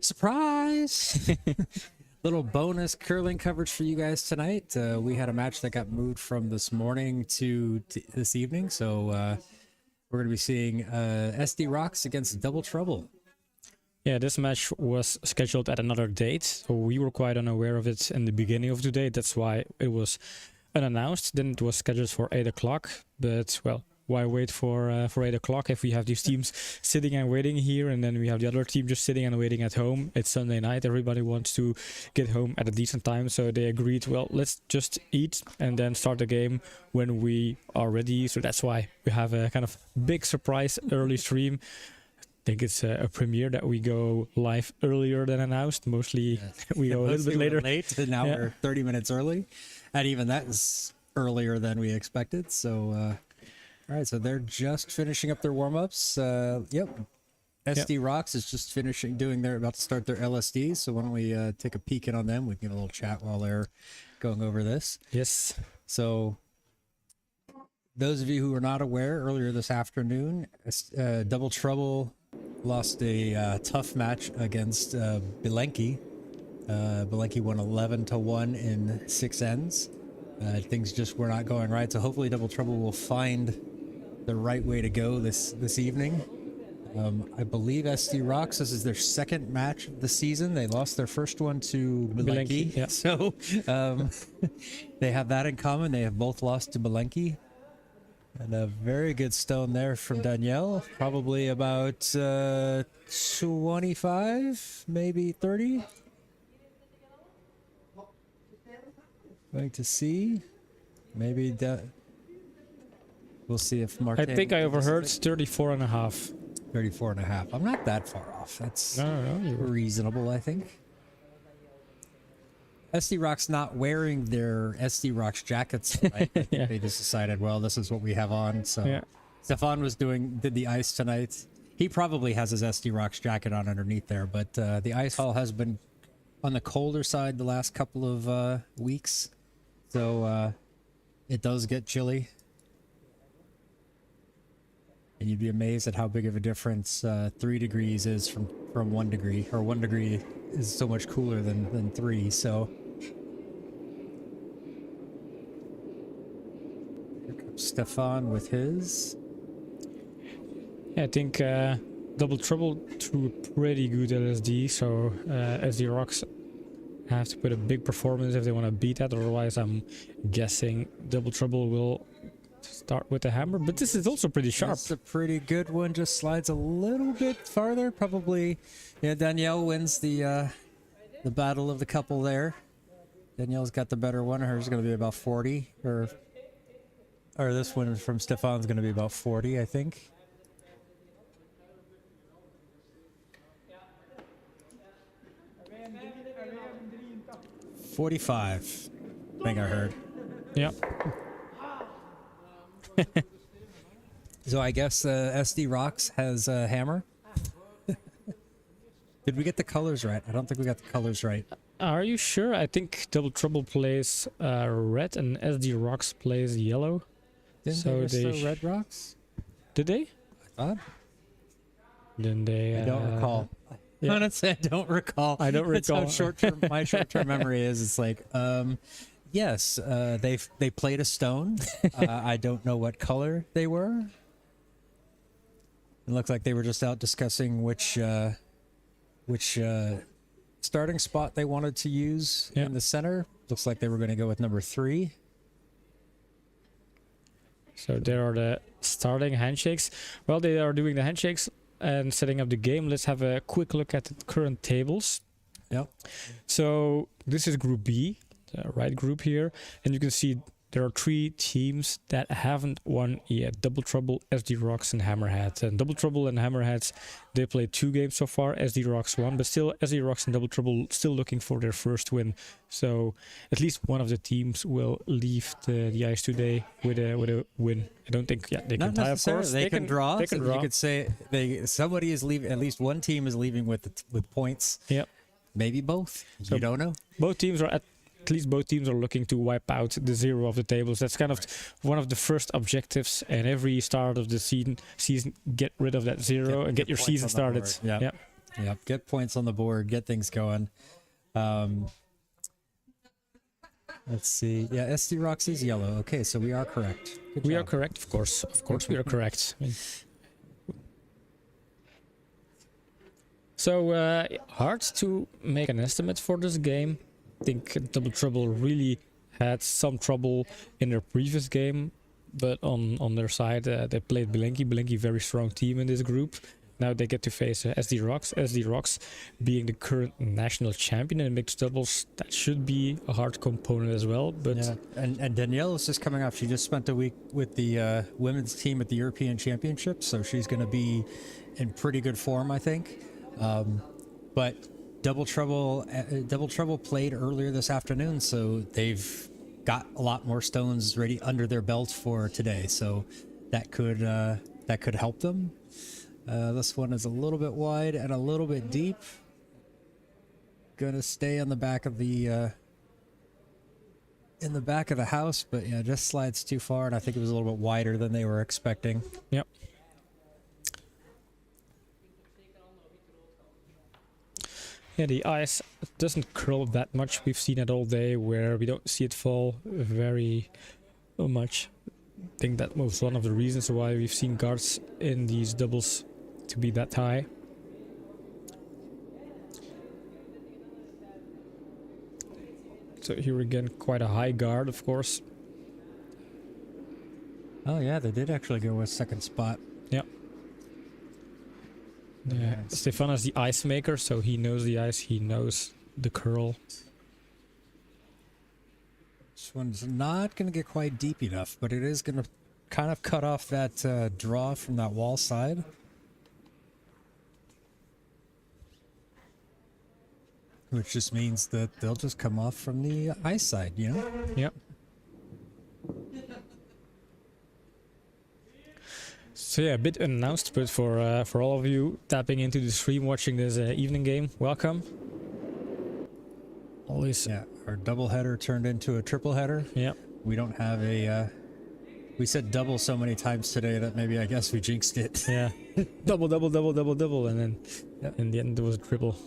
Surprise! Little bonus curling coverage for you guys tonight. We had a match that got moved from this morning to this evening, so we're going to be seeing SD Rox against Double Trouble. Yeah, this match was scheduled at another date, so we were quite unaware of it in the beginning of the day. That's why it was unannounced. Then it was scheduled for 8 o'clock, but well, why wait for 8 o'clock if we have these teams sitting and waiting here, and then we have the other team just sitting and waiting at home? It's Sunday night, everybody wants to get home at a decent time, so they agreed, well, let's just eat and then start the game when we are ready. So that's why we have a kind of big surprise early stream. I think it's a premiere that we go live earlier than announced. Mostly we go a little bit later. Late, now we're 30 minutes early, and even that is earlier than we expected. So all right, so they're just finishing up their warm-ups. Yep. SD Rox is just finishing about to start their LSD. So why don't we take a peek in on them? We can get a little chat while they're going over this. Yes. So those of you who are not aware, earlier this afternoon, Double Trouble lost a tough match against Belenki. Belenki won 11-1 in 6 ends. Things just were not going right, so hopefully Double Trouble will find the right way to go this evening. I believe SD Rox, this is their second match of the season. They lost their first one to Belenki. Yeah. So they have that in common. They have both lost to Belenki. And a very good stone there from Danielle. Probably about 25, maybe 30. Going to see. Maybe we'll see if Martin... I think I overheard 34.5. 34.5. I'm not that far off. That's No, reasonable, I think. SD Rox not wearing their SD Rox jackets, right? Yeah. They just decided, well, this is what we have on. So Stefan did the ice tonight. He probably has his SD Rox jacket on underneath there, but the ice hall has been on the colder side the last couple of weeks. So it does get chilly. And you'd be amazed at how big of a difference 3 degrees is from 1 degree, or 1 degree is so much cooler than 3. So here comes Stefan with his. Yeah, I think Double Trouble threw a pretty good LSD, so SD Rox have to put a big performance if they want to beat that. Otherwise, I'm guessing Double Trouble will start with the hammer, but this is also pretty sharp. It's a pretty good one, just slides a little bit farther. Probably, yeah, Danielle wins the battle of the couple there. Danielle's got the better one. Hers is going to be about 40, or this one from Stefan's going to be about 40, I think. $45, I think I heard. Yeah. So I guess SD Rox has a hammer. Did we get the colors right? I don't think we got the colors right. Are you sure? I think Double Trouble plays red and SD Rox plays yellow. Didn't so they Red Rox? Did they? I thought. Then they. I don't recall. Yeah. Honestly, I don't recall. I don't recall. That's how my short-term memory is. It's like, yes, they played a stone. I don't know what color they were. It looked like they were just out discussing which starting spot they wanted to use in the center. Looks like they were going to go with number 3. So there are the starting handshakes. While they are doing the handshakes and setting up the game, let's have a quick look at the current tables. Yep. So this is Group B, the right group here, and you can see there are 3 teams that haven't won yet: Double Trouble, SD Rox, and Hammerhead. And Double Trouble and Hammerhead, they played 2 games so far. SD Rox won, but still SD Rox and Double Trouble still looking for their first win. So at least one of the teams will leave the ice today with a win. I don't think they can tie, of course. They can draw. They can draw. You could say somebody is leaving. At least one team is leaving with points. Yep. Maybe both. So you don't know. Both teams are at at least both teams are looking to wipe out the zero of the tables. That's kind of one of the first objectives in every start of the season. Get rid of that zero and get your season started. Yeah. Yep. Get points on the board, get things going. Let's see. Yeah, SD Rox is yellow. Okay, so we are correct. We are correct, of course. Of course, we are correct. So, hard to make an estimate for this game. I think Double Trouble really had some trouble in their previous game, but on their side, they played Belgian. Belgian, very strong team in this group. Now they get to face SD Rox. SD Rox being the current national champion in mixed doubles, that should be a hard component as well. But yeah, and Danielle is just coming off. She just spent a week with the women's team at the European Championships, so she's going to be in pretty good form, I think. But Double Trouble played earlier this afternoon, so they've got a lot more stones ready under their belt for today. So that could help them. This one is a little bit wide and a little bit deep. Gonna stay on the back of the in the back of the house, but yeah, just slides too far, and I think it was a little bit wider than they were expecting. Yep. Yeah, the ice doesn't curl that much. We've seen it all day where we don't see it fall very much. I think that was one of the reasons why we've seen guards in these doubles to be that high. So here again, quite a high guard, of course. Oh yeah, they did actually go with second spot. Yep. Yeah, Stefan is the ice maker, so he knows the ice, he knows the curl. This one's not going to get quite deep enough, but it is going to kind of cut off that draw from that wall side. Which just means that they'll just come off from the ice side, you know? Yep. So yeah, a bit unannounced, but for all of you tapping into the stream watching this evening game, welcome. Always. Yeah, our double header turned into a triple header. Yeah. We don't have a... we said double so many times today that maybe I guess we jinxed it. Yeah. Double, double, double, double, double, and then in the end there was a triple.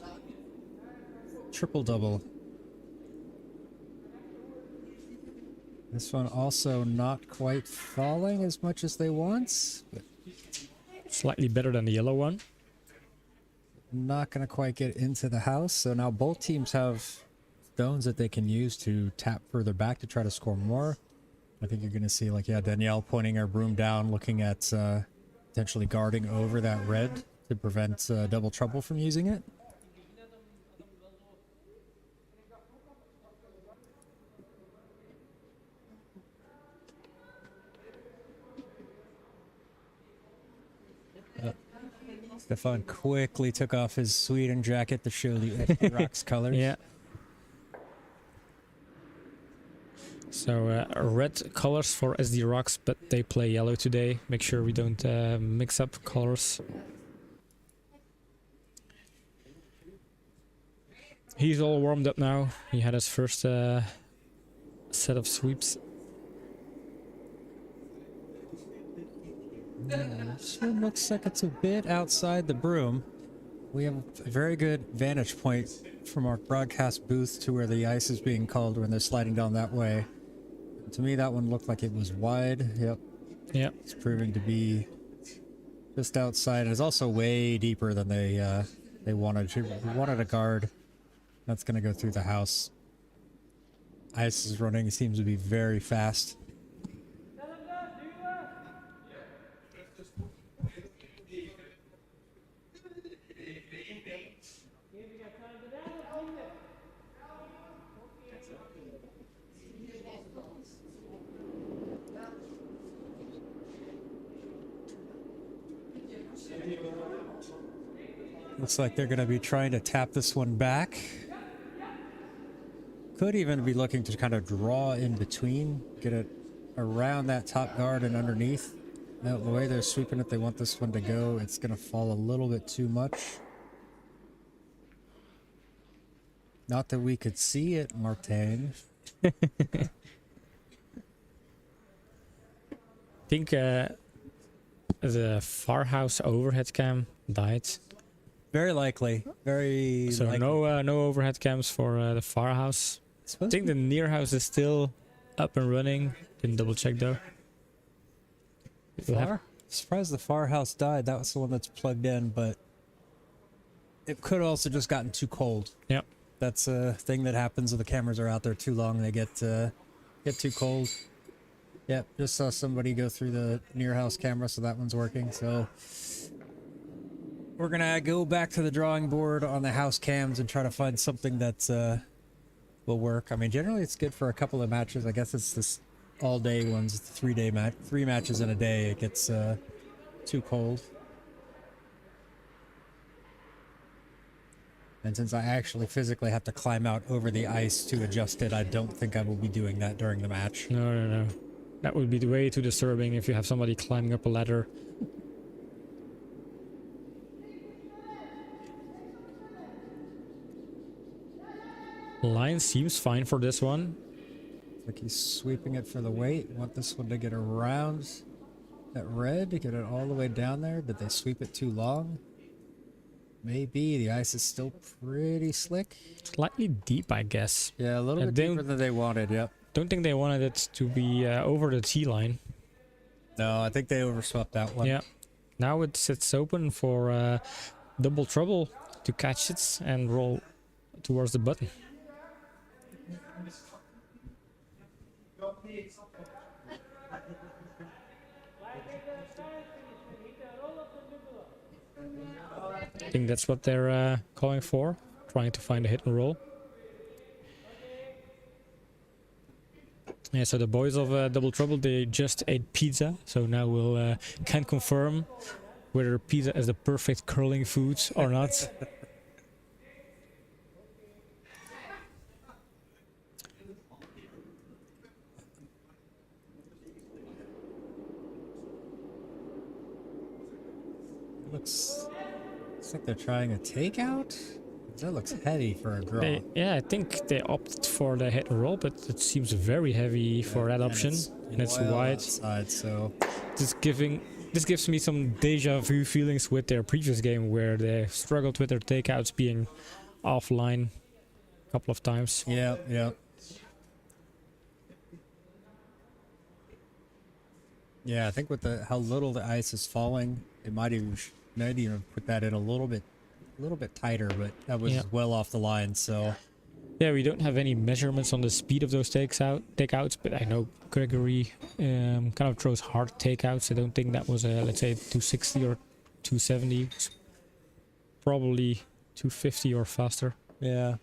Triple double. This one also not quite falling as much as they want. But slightly better than the yellow one. Not going to quite get into the house. So now both teams have stones that they can use to tap further back to try to score more. I think you're going to see, like, yeah, Danielle pointing her broom down, looking at potentially guarding over that red to prevent Double Trouble from using it. Stefan quickly took off his Sweden jacket to show the Rox colors. Yeah. So red colors for SD Rox, but they play yellow today. Make sure we don't mix up colors. He's all warmed up now. He had his first set of sweeps. This one looks like it's a bit outside the broom. We have a very good vantage point from our broadcast booth to where the ice is being called when they're sliding down that way. To me, that one looked like it was wide. Yep. Yep. It's proving to be just outside. It's also way deeper than they wanted to. We wanted a guard. That's going to go through the house. Ice is running. It seems to be very fast. Looks like they're going to be trying to tap this one back. Could even be looking to kind of draw in between, get it around that top guard and underneath. Now, the way they're sweeping it, they want this one to go. It's going to fall a little bit too much. Not that we could see it, Martin. I think the farhouse overhead cam died. Very likely. Very So likely. no overhead cams for the farhouse. I think the near house is still up and running. Didn't double check though. Surprised the far house died. That was the one that's plugged in, but it could have also just gotten too cold. Yep. That's a thing that happens when the cameras are out there too long. They get too cold. Yep, just saw somebody go through the near house camera, so that one's working. So we're gonna go back to the drawing board on the house cams and try to find something that will work. I mean, generally it's good for a couple of matches. I guess it's this all-day ones. It's the 3-day match, 3 matches in a day. It gets too cold. And since I actually physically have to climb out over the ice to adjust it, I don't think I will be doing that during the match. No. That would be way too disturbing if you have somebody climbing up a ladder. Line seems fine for this one. Like he's sweeping it for the weight. Want this one to get around that red to get it all the way down there. Did they sweep it too long? Maybe. The ice is still pretty slick. Slightly deep, I guess. Yeah, a little bit deeper than they wanted, yep. Don't think they wanted it to be over the T line. No, I think they overswept that one. Yeah. Now it sits open for Double Trouble to catch it and roll towards the button. I think that's what they're calling for, trying to find a hit and roll. Yeah, so the boys of Double Trouble, they just ate pizza, so now we'll can confirm whether pizza is the perfect curling food or not. Looks like they're trying a takeout. That looks heavy for a draw. Yeah, I think they opted for the hit and roll, but it seems very heavy for that option, and it's well wide. Outside, so This gives me some deja vu feelings with their previous game, where they struggled with their takeouts being offline a couple of times. yeah. Yeah, I think with how little the ice is falling, it might even put that in a little bit tighter, but that was well off the line. So yeah, we don't have any measurements on the speed of those takeouts, but I know Gregory kind of throws hard takeouts. I don't think that was let's say 260 or 270. It's probably 250 or faster. yeah.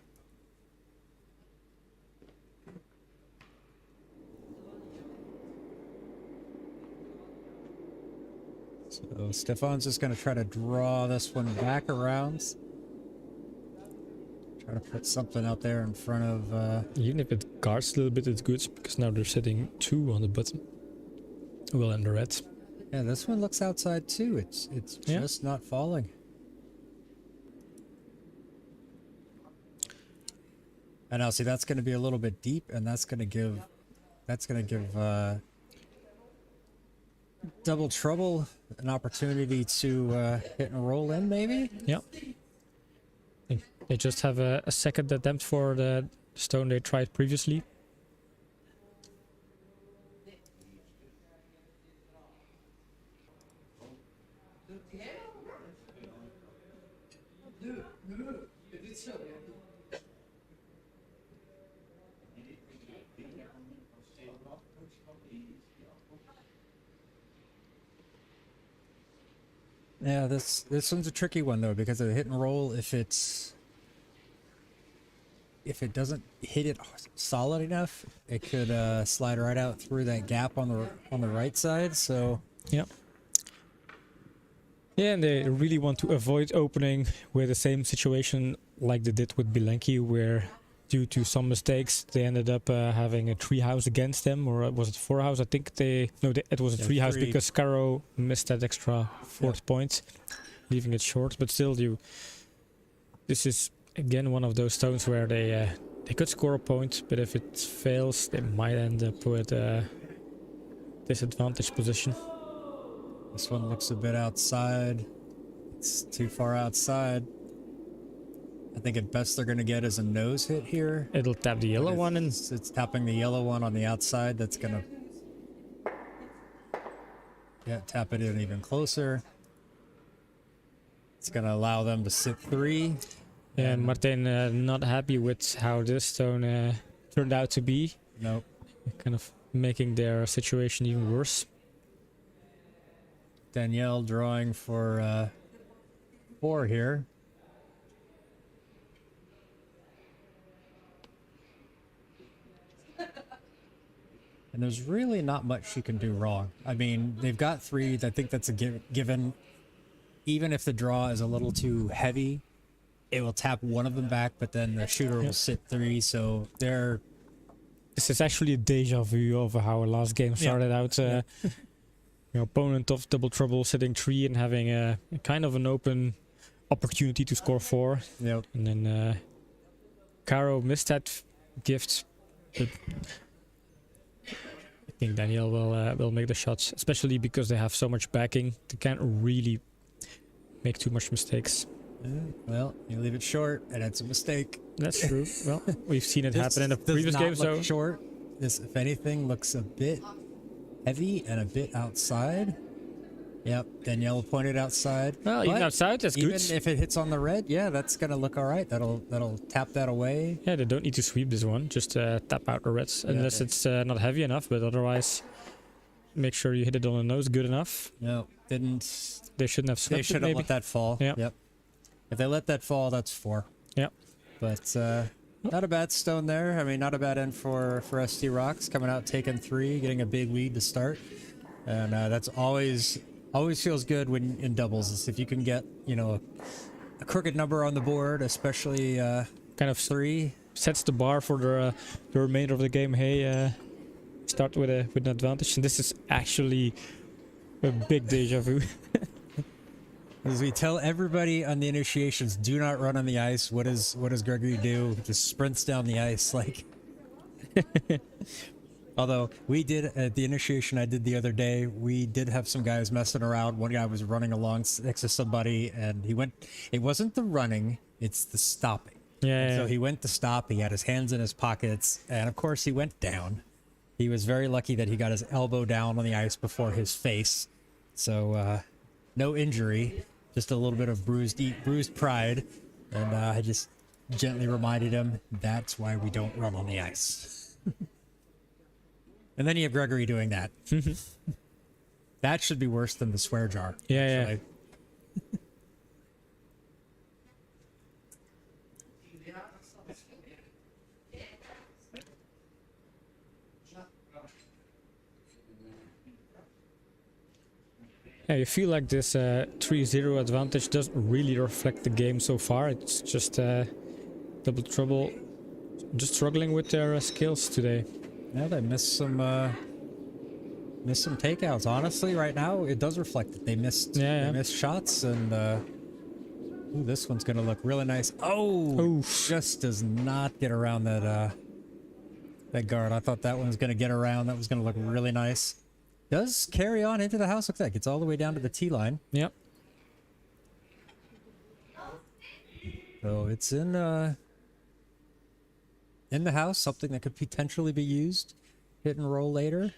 So Stefan's just going to try to draw this one back around. Try to put something out there in front of... Even if it guards a little bit, it's good, because now they're sitting 2 on the button. Well, in the red. Yeah, this one looks outside too. It's just not falling. And now see, that's going to be a little bit deep, and that's going to give Double Trouble an opportunity to hit and roll in, maybe? Yep. They just have a second attempt for the stone they tried previously. Yeah, this one's a tricky one though, because of the hit and roll, if it doesn't hit it solid enough, it could slide right out through that gap on the right side. So yeah. Yeah, and they really want to avoid opening with the same situation like they did with Bilenki, where due to some mistakes they ended up having a 3-house against them, or was it 4-house? I think it was a 3-house because Caro missed that extra 4th point, leaving it short. But still, this is again one of those stones where they They could score a point, but if it fails, they might end up with a disadvantaged position. This one looks a bit outside. It's too far outside. I think at best they're going to get is a nose hit here. It'll tap the yellow one and It's tapping the yellow one on the outside. That's going to... Yeah, tap it in even closer. It's going to allow them to sit 3. yeah, Martin not happy with how this stone turned out to be. Nope. Kind of making their situation even worse. Danielle drawing for 4 here. And there's really not much she can do wrong. I mean, they've got 3. I think that's a given. Even if the draw is a little too heavy, it will tap one of them back, but then the shooter will sit 3. So they're... This is actually a deja vu of how our last game started out. Your opponent of Double Trouble sitting 3 and having a kind of an open opportunity to score 4. Yep. And then Caro missed that gift. But I think Danielle will make the shots, especially because they have so much backing. They can't really make too much mistakes. Well, you leave it short, and it's a mistake. That's true. Well, we've seen it happen in the previous game. So short. This, if anything, looks a bit heavy and a bit outside. Yep, Danielle pointed outside. Well, even outside, that's even good. Even if it hits on the red, yeah, that's gonna look all right. That'll tap that away. Yeah, they don't need to sweep this one. Just tap out the reds, unless it's not heavy enough. But otherwise, make sure you hit it on the nose good enough. No, didn't. They shouldn't have swept They it, should have maybe. let that fall. Yeah. Yep. If they let that fall, that's 4. Yep. But not a bad stone there. I mean, not a bad end for SD Rox, coming out taking 3, getting a big lead to start, and that's always feels good when in doubles. Is if you can get, you know, a crooked number on the board, especially Kind of 3. sets the bar for the remainder of the game. Hey, start with an advantage, and this is actually a big deja vu. As we tell everybody on the initiations, do not run on the ice. What does Gregory do? Just sprints down the ice like. Although we did at the initiation I did the other day, we did have some guys messing around. One guy was running along next to somebody, and he went. It wasn't the running; it's the stopping. Yeah. So he went to stop. He had his hands in his pockets, and of course he went down. He was very lucky that he got his elbow down on the ice before his face, so no injury, just a little bit of bruised pride. And I just gently reminded him that's why we don't run on the ice. And then you have Gregory doing that. That should be worse than the swear jar. Yeah, actually. Yeah, you feel like this 3-0 advantage doesn't really reflect the game so far. It's just Double Trouble just struggling with their skills today. Yeah, they missed some takeouts. Honestly, right now it does reflect that they missed. They missed shots, and ooh, this one's gonna look really nice. Oh, Oof. just does not get around that that guard. I thought that one was gonna get around. That was gonna look really nice. Does carry on into the house. Looks like it's all the way down to the T line. Yep. So it's in the house, something that could potentially be used. Hit and roll later.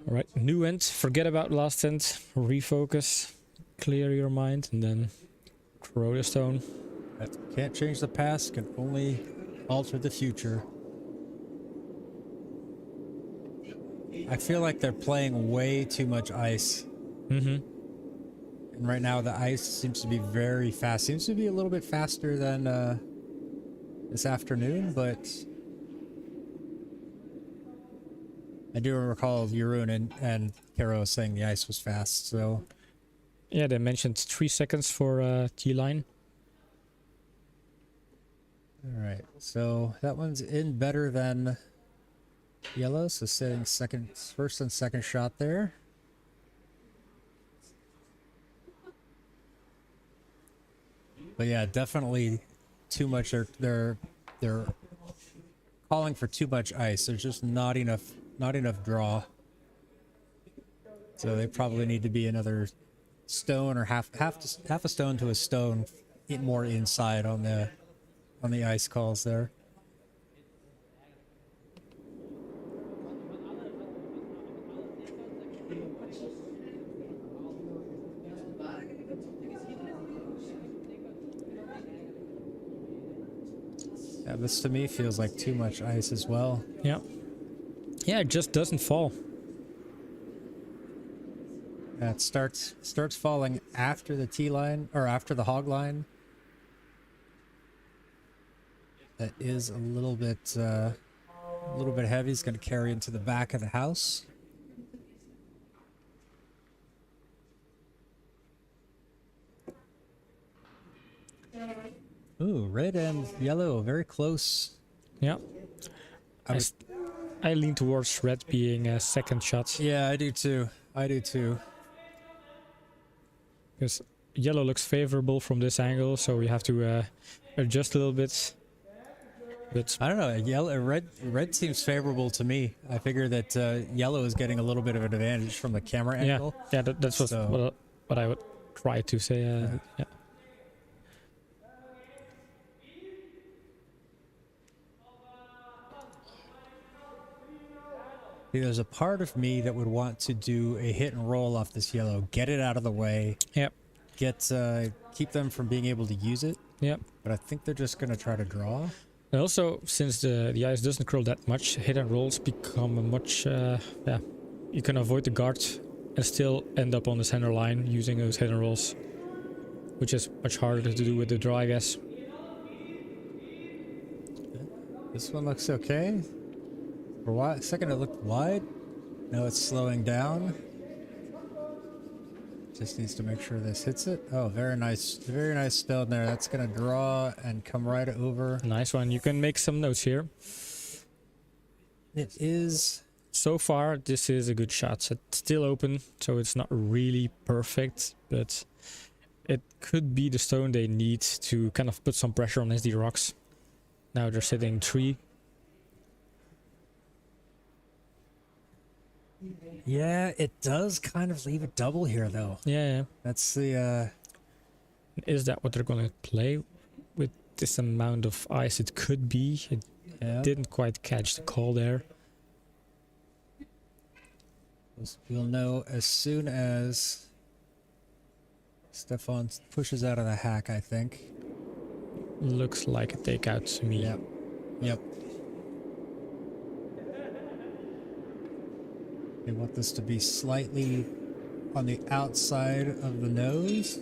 All right, new end. Forget about last end. Refocus, clear your mind, and then throw the stone. That can't change the past, can only alter the future. I feel like they're playing way too much ice. Mm-hmm. And right now the ice seems to be very fast. Seems to be a little bit faster than this afternoon, but I do recall Jeroen and Karo saying the ice was fast, so... Yeah, they mentioned 3 seconds for T-line. Alright, so that one's in better than yellow, so setting first and second shot there. But yeah, definitely too much. They're calling for too much ice. There's just not enough draw. So they probably need to be another stone or half a stone to a stone more inside on the ice calls there. Yeah, this to me feels like too much ice as well. Yeah. Yeah, it just doesn't fall. Yeah, it starts falling after the T line or after the hog line. That is a little bit heavy. It's going to carry into the back of the house. Ooh, red and yellow, very close. Yeah. I lean towards red being a second shot. Yeah, I do too. Because yellow looks favorable from this angle, so we have to adjust a little bit. But I don't know. Red seems favorable to me. I figure that yellow is getting a little bit of an advantage from the camera angle. Yeah, that's what I would try to say. Yeah. There's a part of me that would want to do a hit and roll off this yellow, get it out of the way. Yep. Keep them from being able to use it. Yep. But I think they're just gonna try to draw. And also, since the ice doesn't curl that much, hit and rolls become a much you can avoid the guard and still end up on the center line using those hit and rolls, which is much harder to do with the draw, I guess. This one looks okay. For a second it looked wide. Now it's slowing down. Just needs to make sure this hits it. Oh, very nice stone there. That's gonna draw and come right over. Nice one. You can make some notes here. It is. So far, this is a good shot. It's still open, so it's not really perfect, but it could be the stone they need to kind of put some pressure on SD rocks. Now they're sitting 3. Yeah, it does kind of leave a double here, though. Yeah. That's the. Is that what they're gonna play with this amount of ice? It could be. It didn't quite catch the call there. We'll know as soon as Stefan pushes out of the hack, I think. Looks like a takeout to me. Yep. They want this to be slightly on the outside of the nose.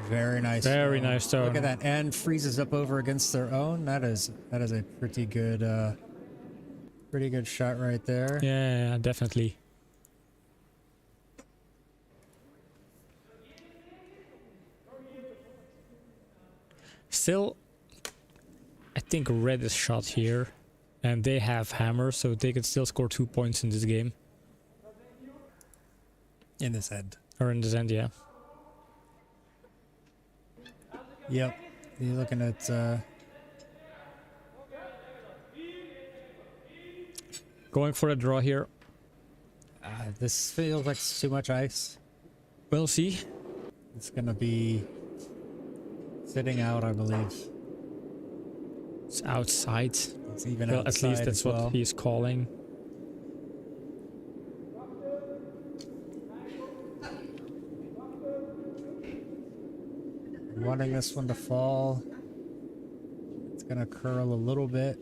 Very nice. Very nice stone. Look at that, and freezes up over against their own. That is a pretty good shot right there. Yeah, definitely. Still, I think red is shot here. And they have hammers, so they could still score 2 points in this game. In this end. Or in this end, yeah. Yep. You're looking at... Going for a draw here. This feels like it's too much ice. We'll see. It's going to be sitting out, I believe. It's outside. It's even well, outside at least that's what he's calling. Wanting this one to fall. It's gonna curl a little bit.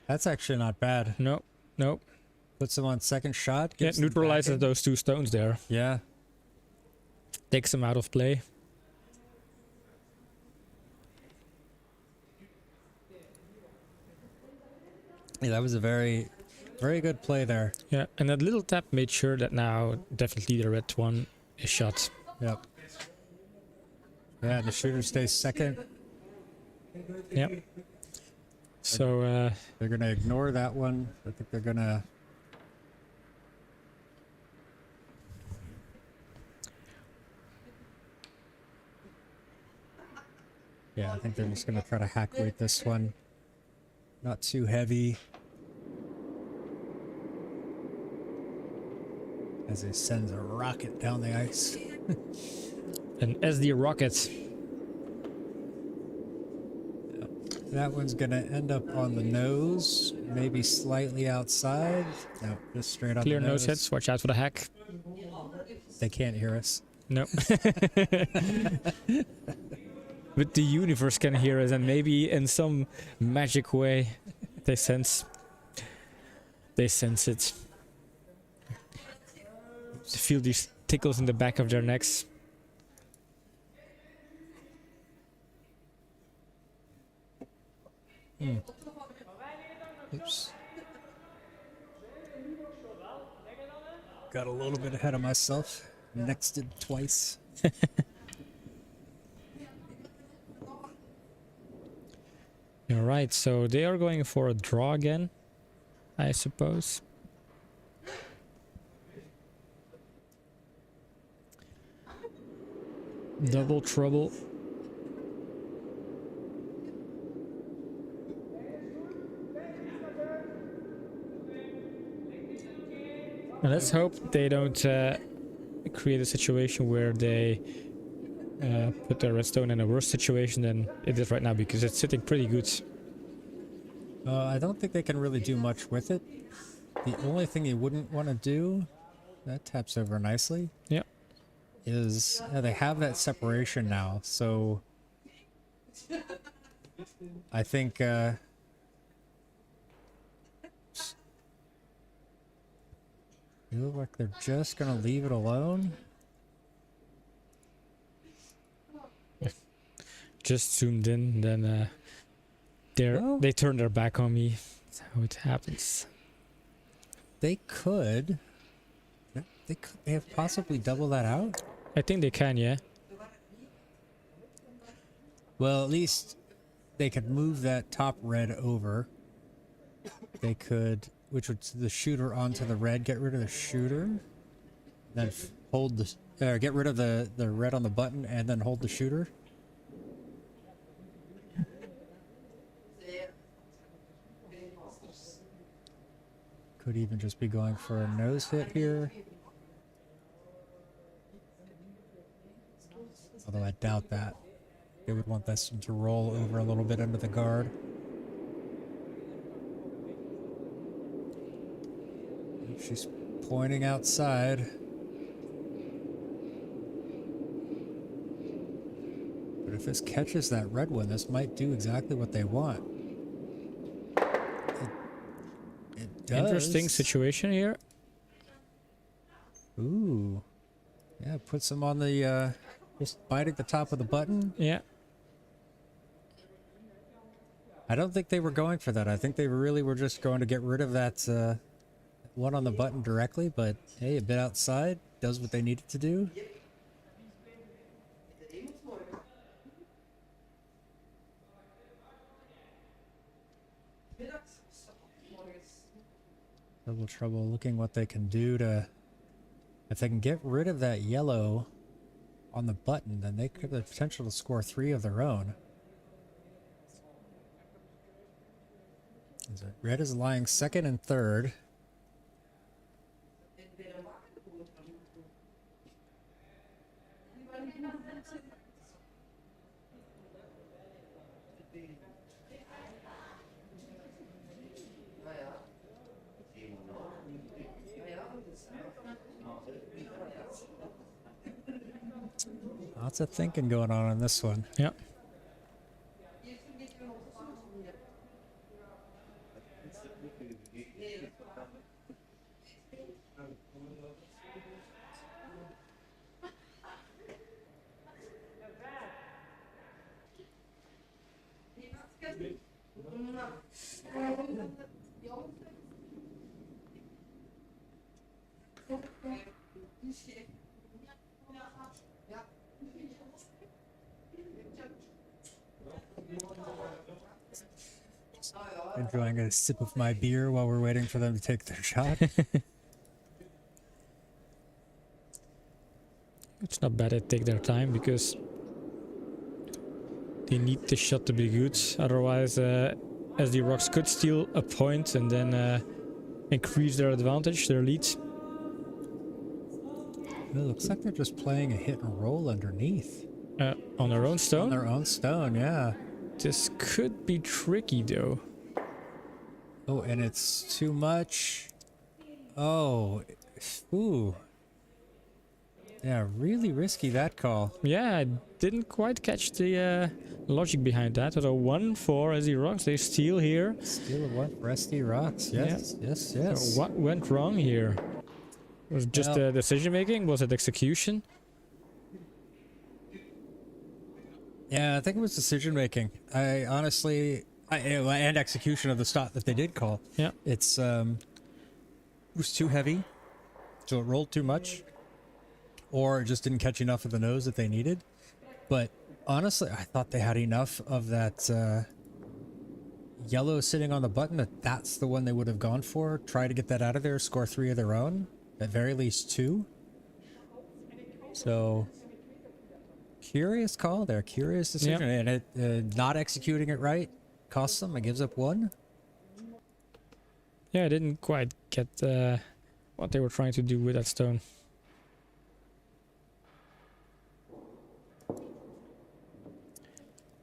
That's actually not bad. Nope. Puts him on second shot. Yeah, neutralizes those 2 stones there. Yeah. Takes him out of play. Yeah, that was a very, very good play there. Yeah, and that little tap made sure that now definitely the red one is shot. Yep. Yeah, the shooter stays second. Yep. So They're gonna ignore that one. I think they're gonna. Yeah, I think they're just gonna try to hack weight this one. Not too heavy. As he sends a rocket down the ice. an SD rocket. That one's gonna end up on the nose, maybe slightly outside. No, just straight on Clear the nose hits. Watch out for the hack. They can't hear us. No. But the universe can hear us, and maybe in some magic way they sense it. To feel these tickles in the back of their necks. Oops. Got a little bit ahead of myself. Nexted twice. Alright, so they are going for a draw again, I suppose. Double trouble. And let's hope they don't create a situation where they put their redstone in a worse situation than it is right now, because it's sitting pretty good. I don't think they can really do much with it. The only thing you wouldn't want to do, that taps over nicely. Yeah. Is they have that separation now, so I think you look like they're just gonna leave it alone. Just zoomed in, then they turn their back on me. That's how it happens. They could they have possibly double that out. I think they can, yeah. Well, at least they could move that top red over. They could, which would the shooter onto the red, get rid of the shooter, then hold the, get rid of the red on the button, and then hold the shooter. Could even just be going for a nose hit here. Although I doubt that. They would want this one to roll over a little bit under the guard. She's pointing outside. But if this catches that red one, this might do exactly what they want. It does. Interesting situation here. Ooh. Yeah, puts them on the, just bite at the top of the button. Yeah. I don't think they were going for that. I think they really were just going to get rid of that one on the button directly, but hey, a bit outside does what they needed to do. Double trouble looking what they can do to... If they can get rid of that yellow on the button, then they could have the potential to score 3 of their own. Red is lying second and third. Lots of thinking going on this one. Yeah. Enjoying a sip of my beer while we're waiting for them to take their shot. It's not bad they take their time because they need the shot to be good. Otherwise, SD Rox could steal a point and then increase their advantage, their lead. It looks like they're just playing a hit and roll underneath. On their own stone? On their own stone, yeah. This could be tricky though. Oh, and it's too much. Oh, ooh. Yeah, really risky, that call. Yeah, I didn't quite catch the logic behind that. Although 1 for SD Rox, they steal here. Steal a what? Rusty Rocks. Yes, Yeah. yes. So what went wrong here? Was it just decision making? Was it execution? Yeah, I think it was decision making. I honestly, and execution of the stop that they did call. Yeah. It was too heavy, so it rolled too much, or it just didn't catch enough of the nose that they needed. But honestly, I thought they had enough of that yellow sitting on the button that's the one they would have gone for. Try to get that out of there, score 3 of their own, at very least 2. So curious call there, curious decision, and it not executing it right costs them. It gives up 1. Yeah, I didn't quite get what they were trying to do with that stone.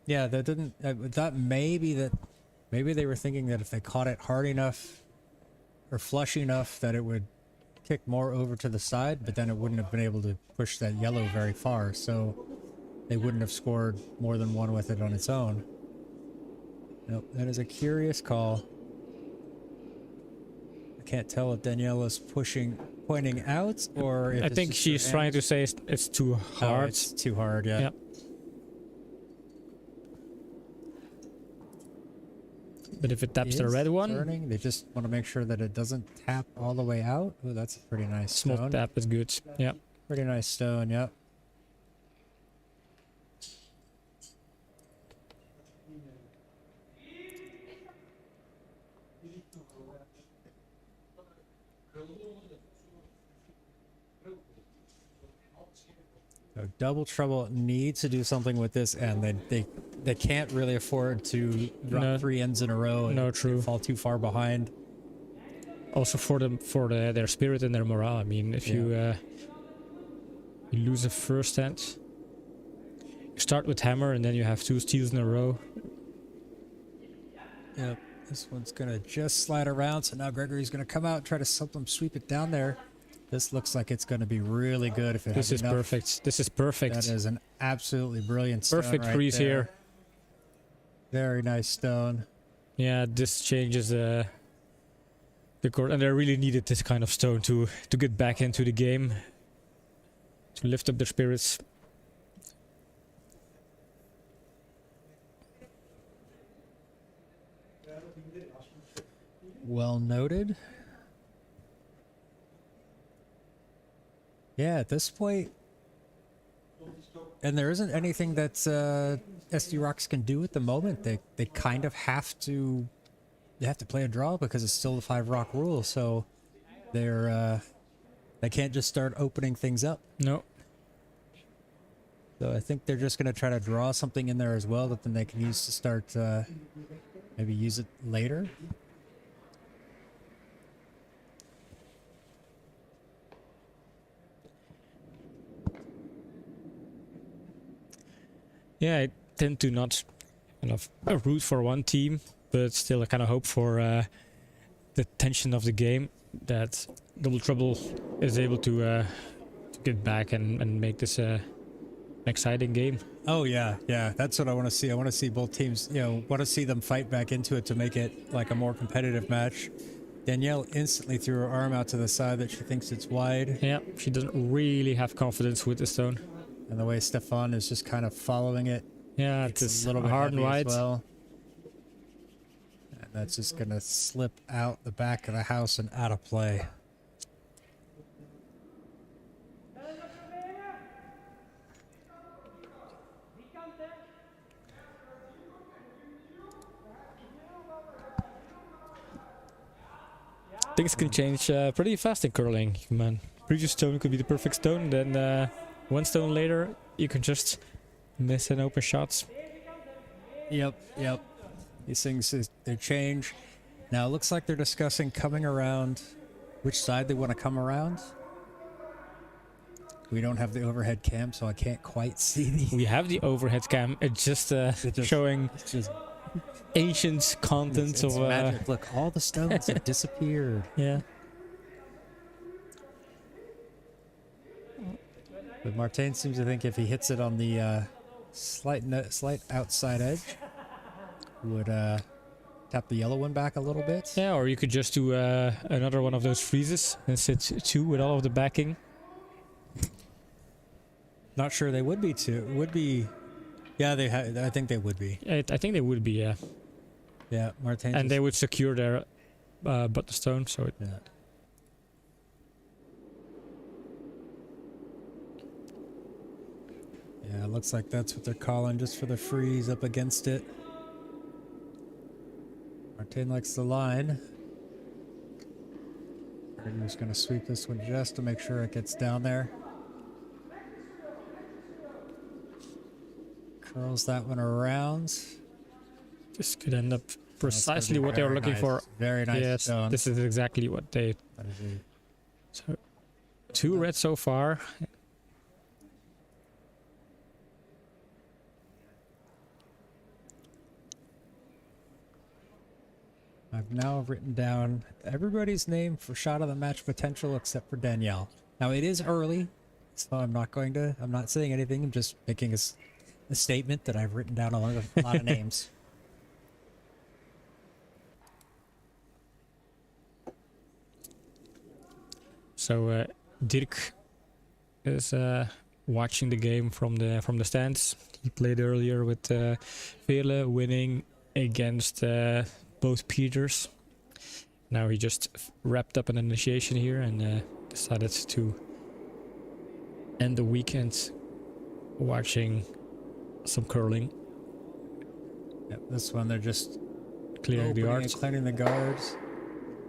Yeah, that didn't. That maybe they were thinking that if they caught it hard enough or flush enough that it would kick more over to the side, but then it wouldn't have been able to push that yellow very far, so they wouldn't have scored more than 1 with it on its own. Nope, that is a curious call. I can't tell if Danielle is pointing out, or if I it's think just she's her trying hand. to say it's too hard. Oh, it's too hard, yeah. Yep. But if it taps the red one, turning. They just want to make sure that it doesn't tap all the way out. Oh, that's a pretty nice small stone. tap is good. Yeah. Pretty nice stone, yep. So Double Trouble needs to do something with this, and they can't really afford to drop 3 ends in a row and true. fall too far behind. Also for their spirit and their morale. I mean, if you lose a first hand, you start with hammer and then you have 2 steals in a row. Yep, this one's gonna just slide around. So now Gregory's gonna come out and try to help them sweep it down there. This looks like it's gonna be really good if it has enough. This is perfect. This is perfect. That is an absolutely brilliant stone. Perfect right freeze there. here. Very nice stone. Yeah, this changes the court, and they really needed this kind of stone to get back into the game, to lift up their spirits. Well noted. Yeah, at this point, and there isn't anything that SD Rox can do at the moment. They kind of have to. They have to play a draw because it's still the 5 rock rule. So they can't just start opening things up. No. So I think they're just going to try to draw something in there as well that then they can use to start. Maybe use it later. Yeah, I tend to not kind of root for one team, but still I kind of hope for the tension of the game that Double Trouble is able to get back and make this an exciting game. Oh yeah, that's what I want to see. I want to see both teams, want to see them fight back into it to make it like a more competitive match. Danielle instantly threw her arm out to the side that she thinks it's wide. Yeah, she doesn't really have confidence with the stone. And the way Stefan is just kind of following it. Yeah, it's a little bit hard and heavy wide. as well. And that's just going to slip out the back of the house and out of play. things can change pretty fast in curling, man. Previous stone could be the perfect stone, then one stone later you can just miss an open shot. Yep. These things, they change. Now it looks like they're discussing coming around, which side they want to come around. We don't have the overhead cam, so I can't quite see the... We have the overhead cam, it's just showing ancient contents it's of... magic. Look, all the stones have disappeared. Yeah. But Martin seems to think if he hits it on the slight outside edge, would tap the yellow one back a little bit. Yeah, or you could just do another one of those freezes and sit 2 with all of the backing. Not sure they would be two. Would be, yeah. I think they would be. I think they would be, yeah. Yeah, Martin. And they would secure their button stone, so it... Yeah. Yeah, it looks like that's what they're calling, just for the freeze up against it. Martin likes the line. I'm just going to sweep this one just to make sure it gets down there. Curls that one around. This could end up precisely what they were looking for. Very nice. Yes, stone. this is exactly what they... So, 2 red so far. I've now written down everybody's name for shot of the match potential except for Danielle. Now it is early, so I'm not saying anything. I'm just making a statement that I've written down a lot of names. So Dirk is watching the game from the stands. He played earlier with Vele, winning against both Peters. Now he just wrapped up an initiation here and decided to end the weekend watching some curling. Yep, this one they're just clearing the guards. Clearing the guards.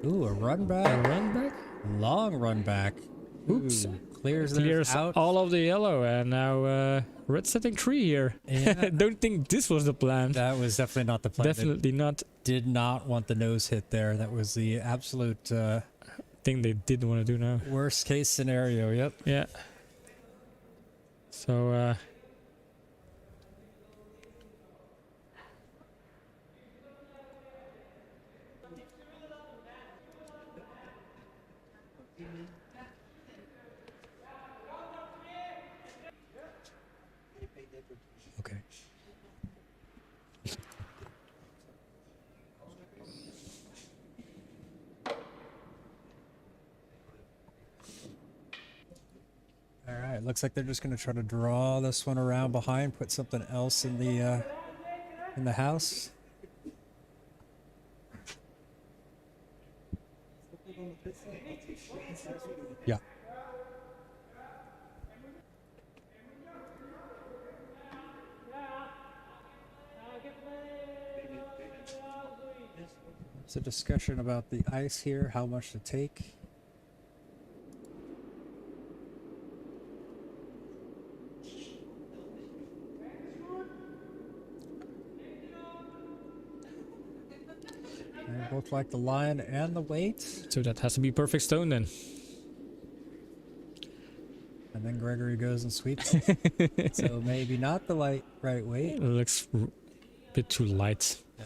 Ooh, a run back. A run back? Long run back. Oops. Ooh, clears out. all of the yellow, and now red setting 3 here. Yeah. Don't think this was the plan. That was definitely not the plan. Definitely not. Did not want the nose hit there. That was the absolute thing they didn't want to do now. worst case scenario. Yep. Yeah. So Okay. All right, looks like they're just going to try to draw this one around behind, put something else in the house. Yeah. It's a discussion about the ice here, how much to take. They both like the line and the weight. so that has to be perfect stone then. And then Gregory goes and sweeps. So maybe not the right weight. It looks a bit too light. Yeah.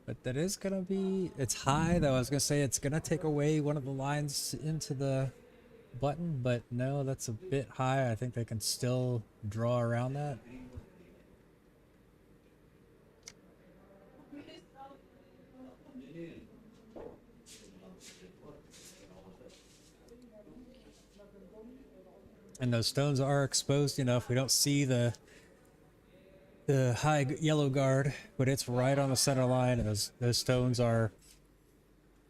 But that is going to be... It's high, though. I was going to say it's going to take away one of the lines into the button. But no, that's a bit high. I think they can still draw around that. And those stones are exposed enough. We don't see the high yellow guard, but it's right on the center line, and those stones are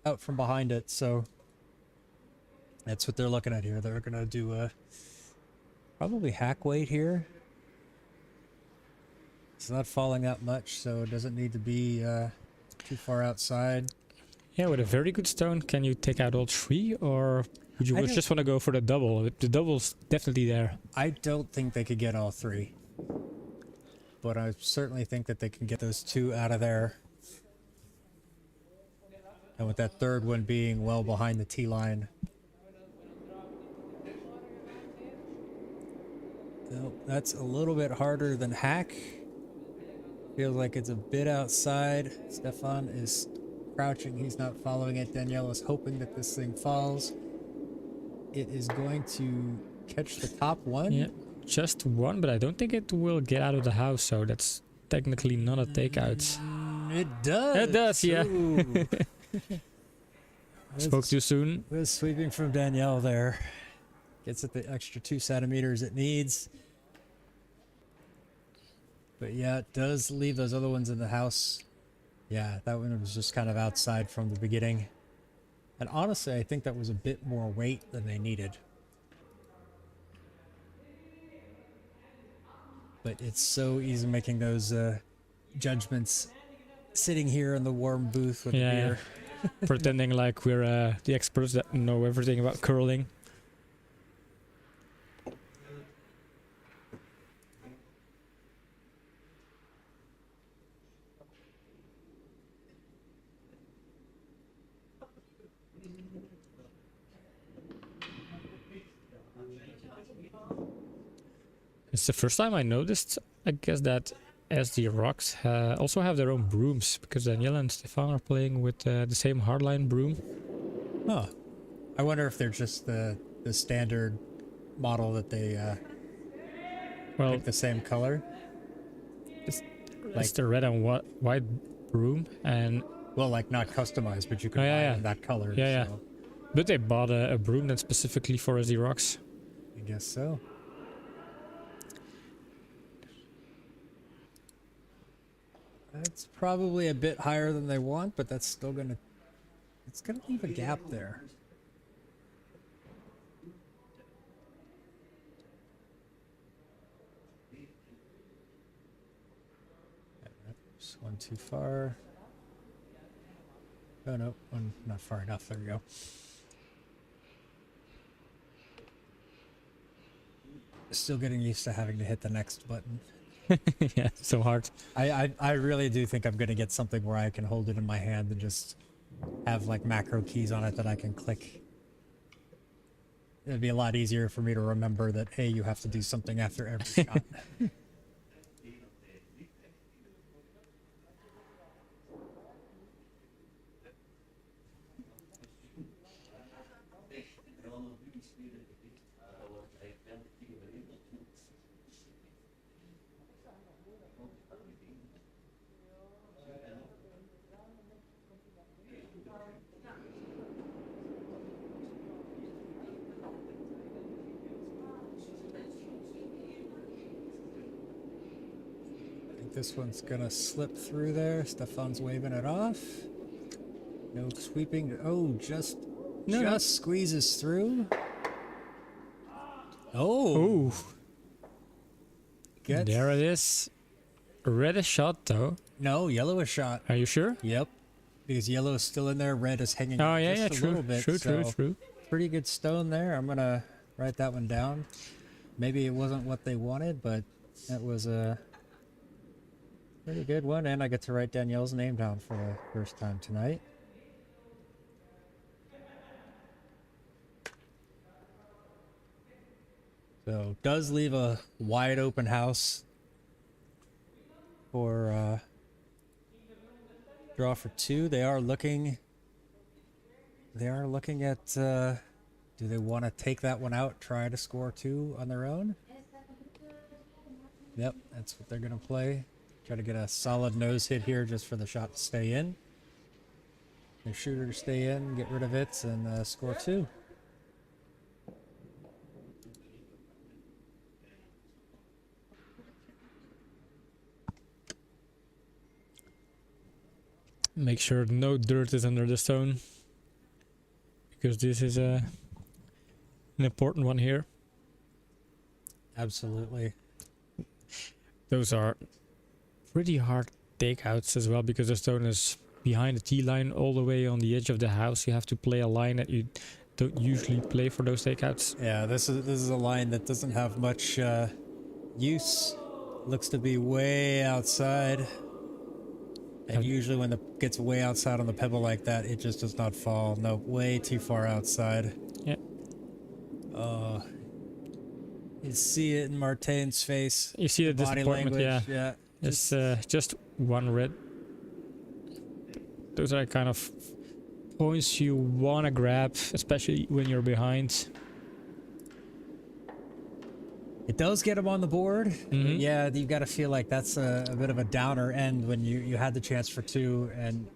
out from behind it. So that's what they're looking at here. They're gonna do a probably hack weight here. It's not falling that much, so it doesn't need to be too far outside. Yeah, with a very good stone, can you take out all 3, or would you just want to go for the double? The double's definitely there. I don't think they could get all 3. But I certainly think that they can get those 2 out of there. And with that third one being well behind the tee line. Nope, that's a little bit harder than hack. Feels like it's a bit outside. Stefan is crouching. He's not following it. Danielle is hoping that this thing falls. It is going to catch the top one. Yeah, just one, but I don't think it will get out of the house, so that's technically not a takeout. It does. It does, yeah. Spoke too soon. Was sweeping from Danielle there. Gets it the extra 2 centimeters it needs. But yeah, it does leave those other ones in the house. Yeah, that one was just kind of outside from the beginning. And honestly, I think that was a bit more weight than they needed. But it's so easy making those judgments sitting here in the warm booth with the beer. Pretending like we're the experts that know everything about curling. It's the first time I noticed, I guess, that SD Rocks also have their own brooms, because Daniela and Stefan are playing with the same hardline broom. Huh. I wonder if they're just the standard model that they pick the same color. It's the red and white broom, and well, like not customized, but you could buy it in that color. Yeah, so. But they bought a broom that's specifically for SD Rocks. I guess so. That's probably a bit higher than they want, but that's still gonna... It's gonna leave a gap there. Just one too far. Oh no, one not far enough. There we go. Still getting used to having to hit the next button. Yeah, so hard. I really do think I'm gonna get something where I can hold it in my hand and just have like macro keys on it that I can click. It'd be a lot easier for me to remember that, hey, you have to do something after every shot. This one's gonna slip through there. Stefan's waving it off. No sweeping. Oh, just squeezes through. Oh. There it is. Reddish shot though. No, yellowish shot. Are you sure? Yep. Because yellow is still in there. Red is hanging out just a little bit. True. Pretty good stone there. I'm gonna write that one down. Maybe it wasn't what they wanted, but that was a pretty good one, and I get to write Danielle's name down for the first time tonight. So, does leave a wide open house for draw for 2. They are looking at do they want to take that one out, try to score 2 on their own? Yep, that's what they're going to play. Try to get a solid nose hit here just for the shot to stay in. The shooter to stay in, get rid of it, and score 2. Make sure no dirt is under the stone, because this is an important one here. Absolutely. Those are pretty hard takeouts as well, because the stone is behind the tee line all the way on the edge of the house. You have to play a line that you don't usually play for those takeouts. Yeah, this is a line that doesn't have much use. Looks to be way outside. And usually when it gets way outside on the pebble like that, it just does not fall. No, way too far outside. Yeah. You see it in Martin's face. You see the body disappointment, language. yeah. Yeah. It's just one red. Those are kind of points you want to grab, especially when you're behind. It does get him on the board. Mm-hmm. Yeah, you got to feel like that's a bit of a downer end when you had the chance for 2 and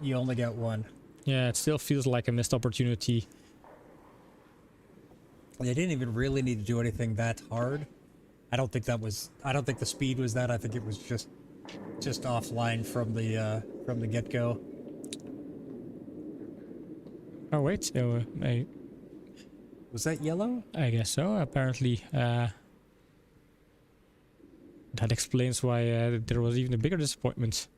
you only get 1. Yeah, it still feels like a missed opportunity. They didn't even really need to do anything that hard. I don't think the speed was that. I think it was just offline from the get-go. Oh wait, Was that yellow? I guess so. Apparently, that explains why there was even a bigger disappointment.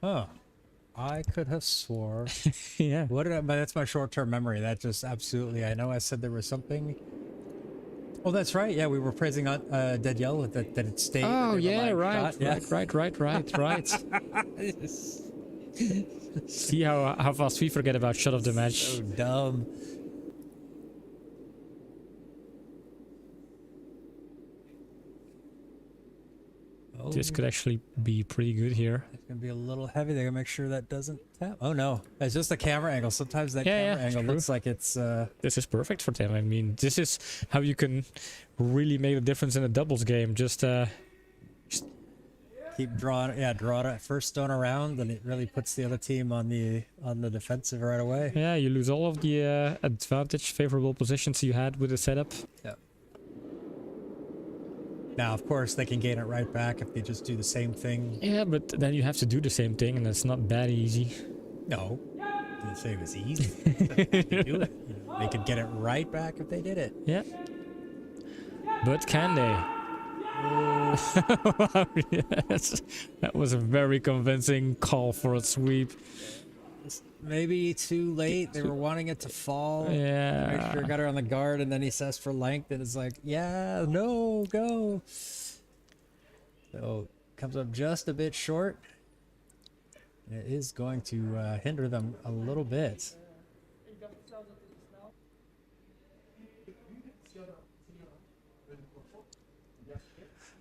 Huh. I could have swore. Yeah. What did I, but that's my short-term memory. That just absolutely. I know I said there was something. Oh, that's right. Yeah, we were praising on Dead Yellow that it stayed. Oh yeah, right, shot. Yeah. right. See how fast we forget about shot of the match. So dumb. Oh, This could actually be pretty good here. it's gonna be a little heavy. They're gonna make sure that doesn't tap. Oh no, it's just a camera angle. Sometimes that camera angle true. looks like it's. This is perfect for them. I mean, this is how you can really make a difference in a doubles game. Just Keep drawing it first stone around, and it really puts the other team on the defensive right away. yeah, you lose all of the favorable positions you had with the setup. Yeah. Now, of course, they can gain it right back if they just do the same thing. Yeah, but then you have to do the same thing, and it's not that easy. No, didn't say it was easy. They do it. You know, they could get it right back if they did it. Yeah. But can they? Yes. That was a very convincing call for a sweep. Maybe too late. They were wanting it to fall. Yeah. Make sure got her on the guard, and then he says for length, and it's like, yeah, no, go. So comes up just a bit short. It is going to hinder them a little bit.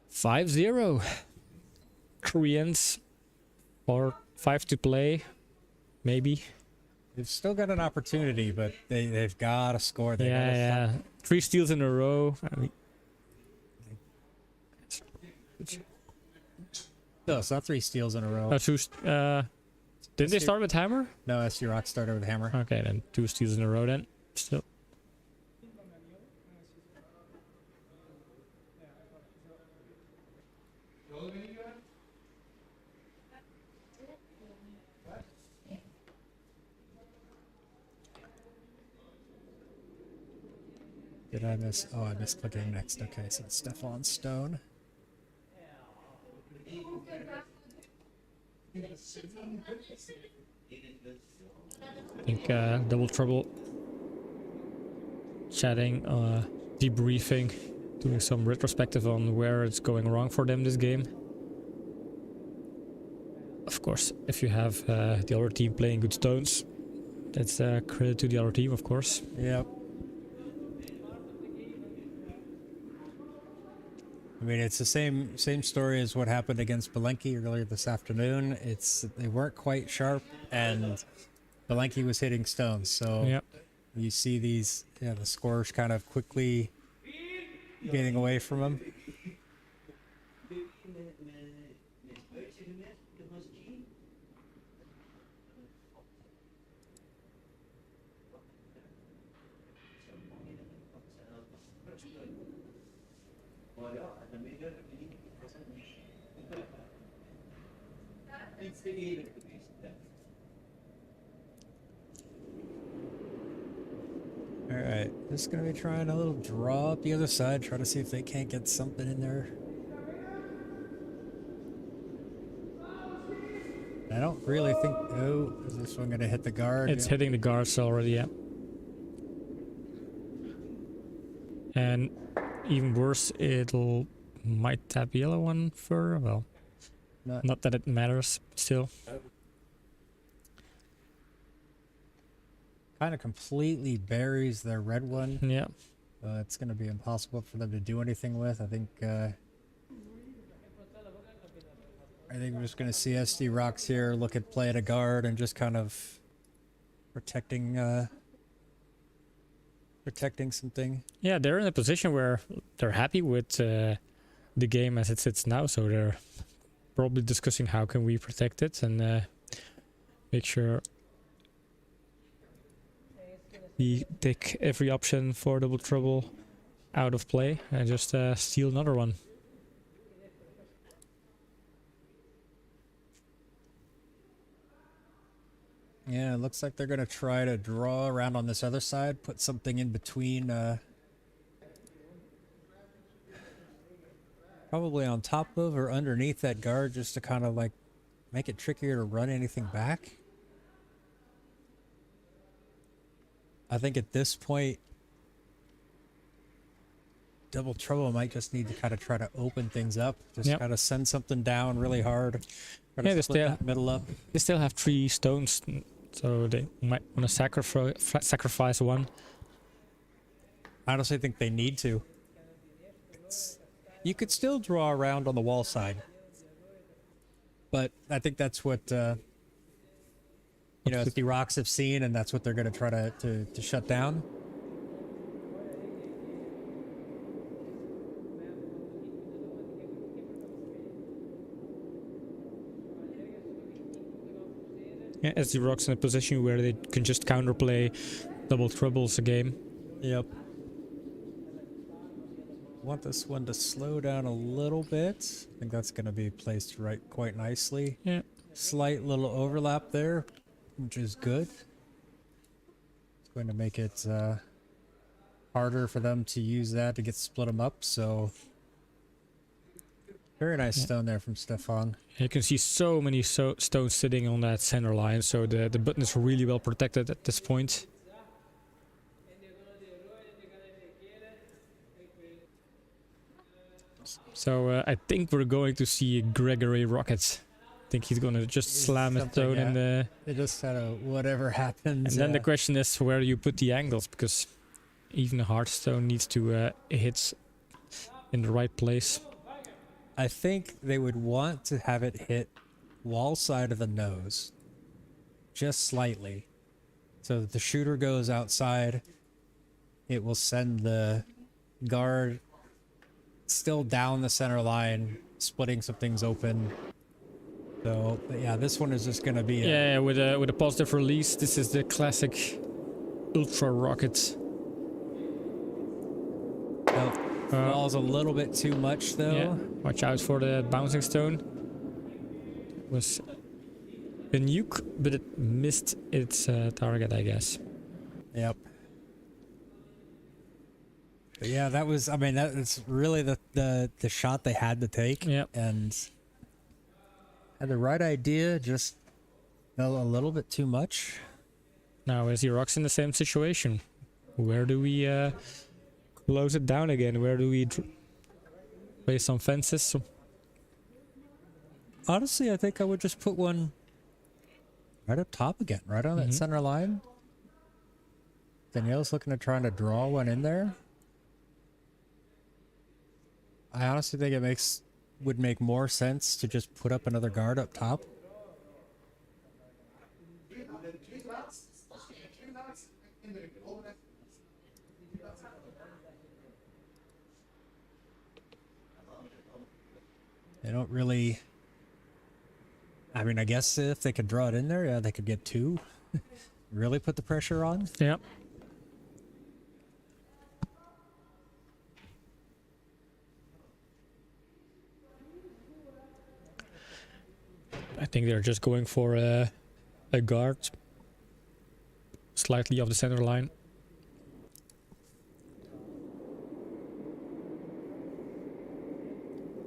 Five 0. Koreans, or 5 to play, maybe. They've still got an opportunity, but they've got to score. They gotta Yeah. 3 steals in a row. I mean, No, it's not 3 steals in a row. did they start with hammer? No, SC Rock started with hammer. Okay, then 2 steals in a row then. Still. Did I miss? Oh, I missed clicking next. Okay, so it's Stefan Stone. I think Double Trouble chatting, debriefing, doing some retrospective on where it's going wrong for them this game. Of course, if you have the other team playing good stones, that's credit to the other team, of course. Yep. I mean, it's the same story as what happened against Belenki earlier this afternoon. They weren't quite sharp, and Belenki was hitting stones. So Yep. you see the scorers kind of quickly getting away from him. All Just gonna be trying a little draw up the other side, try to see if they can't get something in there. I don't really think... Oh, is this one gonna hit the guard? It's hitting the guards already, yeah. And even worse, it'll might tap yellow one further. Well, not that it matters, still. Kind of completely buries their red one. Yeah. It's gonna be impossible for them to do anything with. I think we're just gonna see SD Rox here look at play at a guard and just kind of protecting something. Yeah, they're in a position where they're happy with the game as it sits now, so they're probably discussing how can we protect it and make sure we take every option for double trouble out of play and just steal another one. Yeah, it looks like they're gonna try to draw around on this other side, put something in between, probably on top of or underneath that guard, just to kind of like make it trickier to run anything back. I think at this point, Double Trouble might just need to kind of try to open things up, just kind of send something down really hard. Try to split that middle up. They still have 3 stones, so they might want to sacrifice one. I honestly think they need to. You could still draw around on the wall side, but I think that's what you know, the Rox have seen, and that's what they're going to try to shut down. Yeah, as the Rox in a position where they can just counterplay Double Troubles a game. Yep. Want this one to slow down a little bit. I think that's going to be placed right quite nicely. Yeah. Slight little overlap there, which is good. It's going to make it harder for them to use that to get split them up. So very nice stone there from Stefan. You can see so many stones sitting on that center line, so the button is really well protected at this point. So I think we're going to see Gregory Rocket. I think he's going to just slam a stone in the... It just kind of whatever happens. And then the question is where you put the angles, because even a hard stone needs to hit in the right place. I think they would want to have it hit wall side of the nose, just slightly, so that the shooter goes outside. It will send the guard still down the center line, splitting some things open. So yeah, this one is just gonna be with a positive release. This is the classic Ultra Rocket. Falls a little bit too much though. Yeah. Watch out for the bouncing stone. It was a nuke, but it missed its target, I guess. Yep. But yeah, that was, I mean, that's really the shot they had to take. Yep. And had the right idea, just fell a little bit too much. Now is the Rox in the same situation? Where do we close it down again? Where do we place some fences? Honestly, I think I would just put one right up top again, right on that center line. Danielle's looking at trying to draw one in there. I honestly think it would make more sense to just put up another guard up top. They don't really... I mean, I guess if they could draw it in there, yeah, they could get 2. Really put the pressure on. Yeah. I think they're just going for a guard slightly off the center line.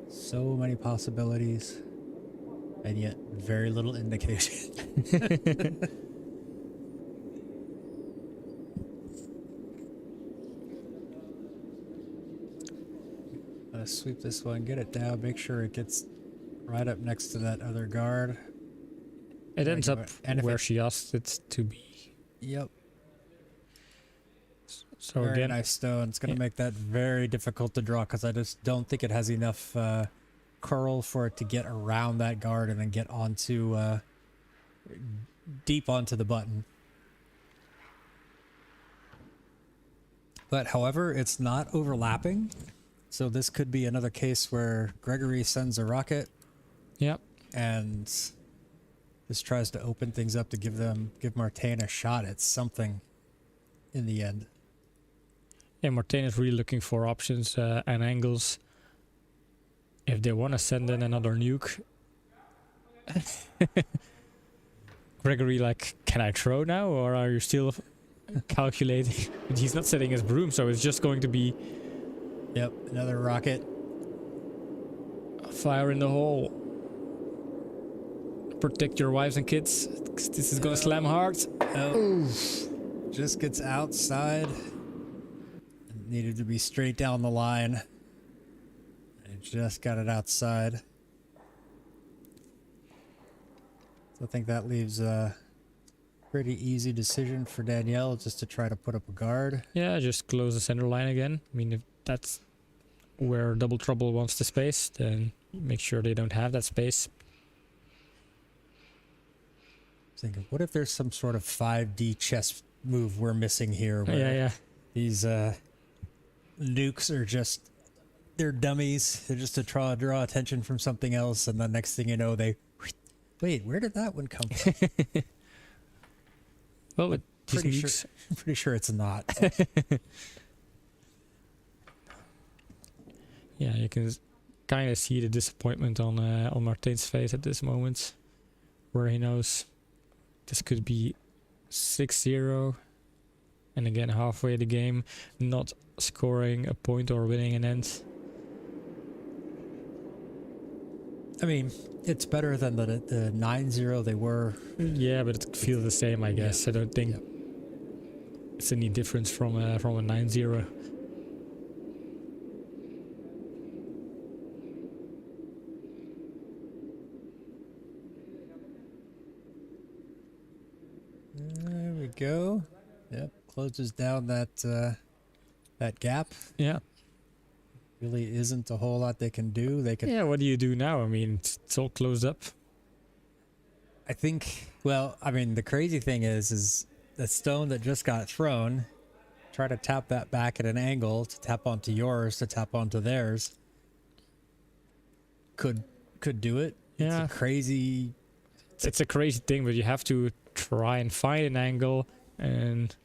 So many possibilities, and yet very little indication. Sweep this one, get it down, make sure it gets right up next to that other guard. It ends up and where she asked it to be. Yep. So very again, nice stone. It's going to make that very difficult to draw because I just don't think it has enough curl for it to get around that guard and then get onto deep onto the button. But however, it's not overlapping. So this could be another case where Gregory sends a rocket. Yep. And this tries to open things up to give Martin a shot at something in the end. Yeah, Martin is really looking for options and angles. If they want to send in another nuke. Gregory, like, can I throw now, or are you still calculating? He's not setting his broom, so it's just going to be... Yep, another rocket. Fire in the hole. Protect your wives and kids. This is gonna slam hard. Oh, just gets outside. It needed to be straight down the line. I just got it outside. So I think that leaves a pretty easy decision for Danielle, just to try to put up a guard. Yeah, just close the center line again. I mean, if that's where Double Trouble wants the space, then make sure they don't have that space. Thinking, what if there's some sort of 5D chess move we're missing here? Where Yeah. These nukes are just, they're dummies. They're just to draw attention from something else, and the next thing you know, they... Wait, where did that one come from? Well, it pretty sure it's not. Yeah, you can kind of see the disappointment on Martin's face at this moment, where he knows this could be 6-0, and again halfway the game, not scoring a point or winning an end. I mean, it's better than the 9-0 they were. Yeah, but it feels the same, I guess. Yeah. I don't think it's any difference from a 9-0. There we go. Yep, closes down that that gap. Yeah. Really isn't a whole lot they can do. They can. Yeah, what do you do now? I mean, it's all closed up. I think. Well, I mean, the crazy thing is the stone that just got thrown. Try to tap that back at an angle to tap onto yours, to tap onto theirs. Could do it. Yeah. It's a crazy. It's a crazy thing, but you have to try and find an angle, and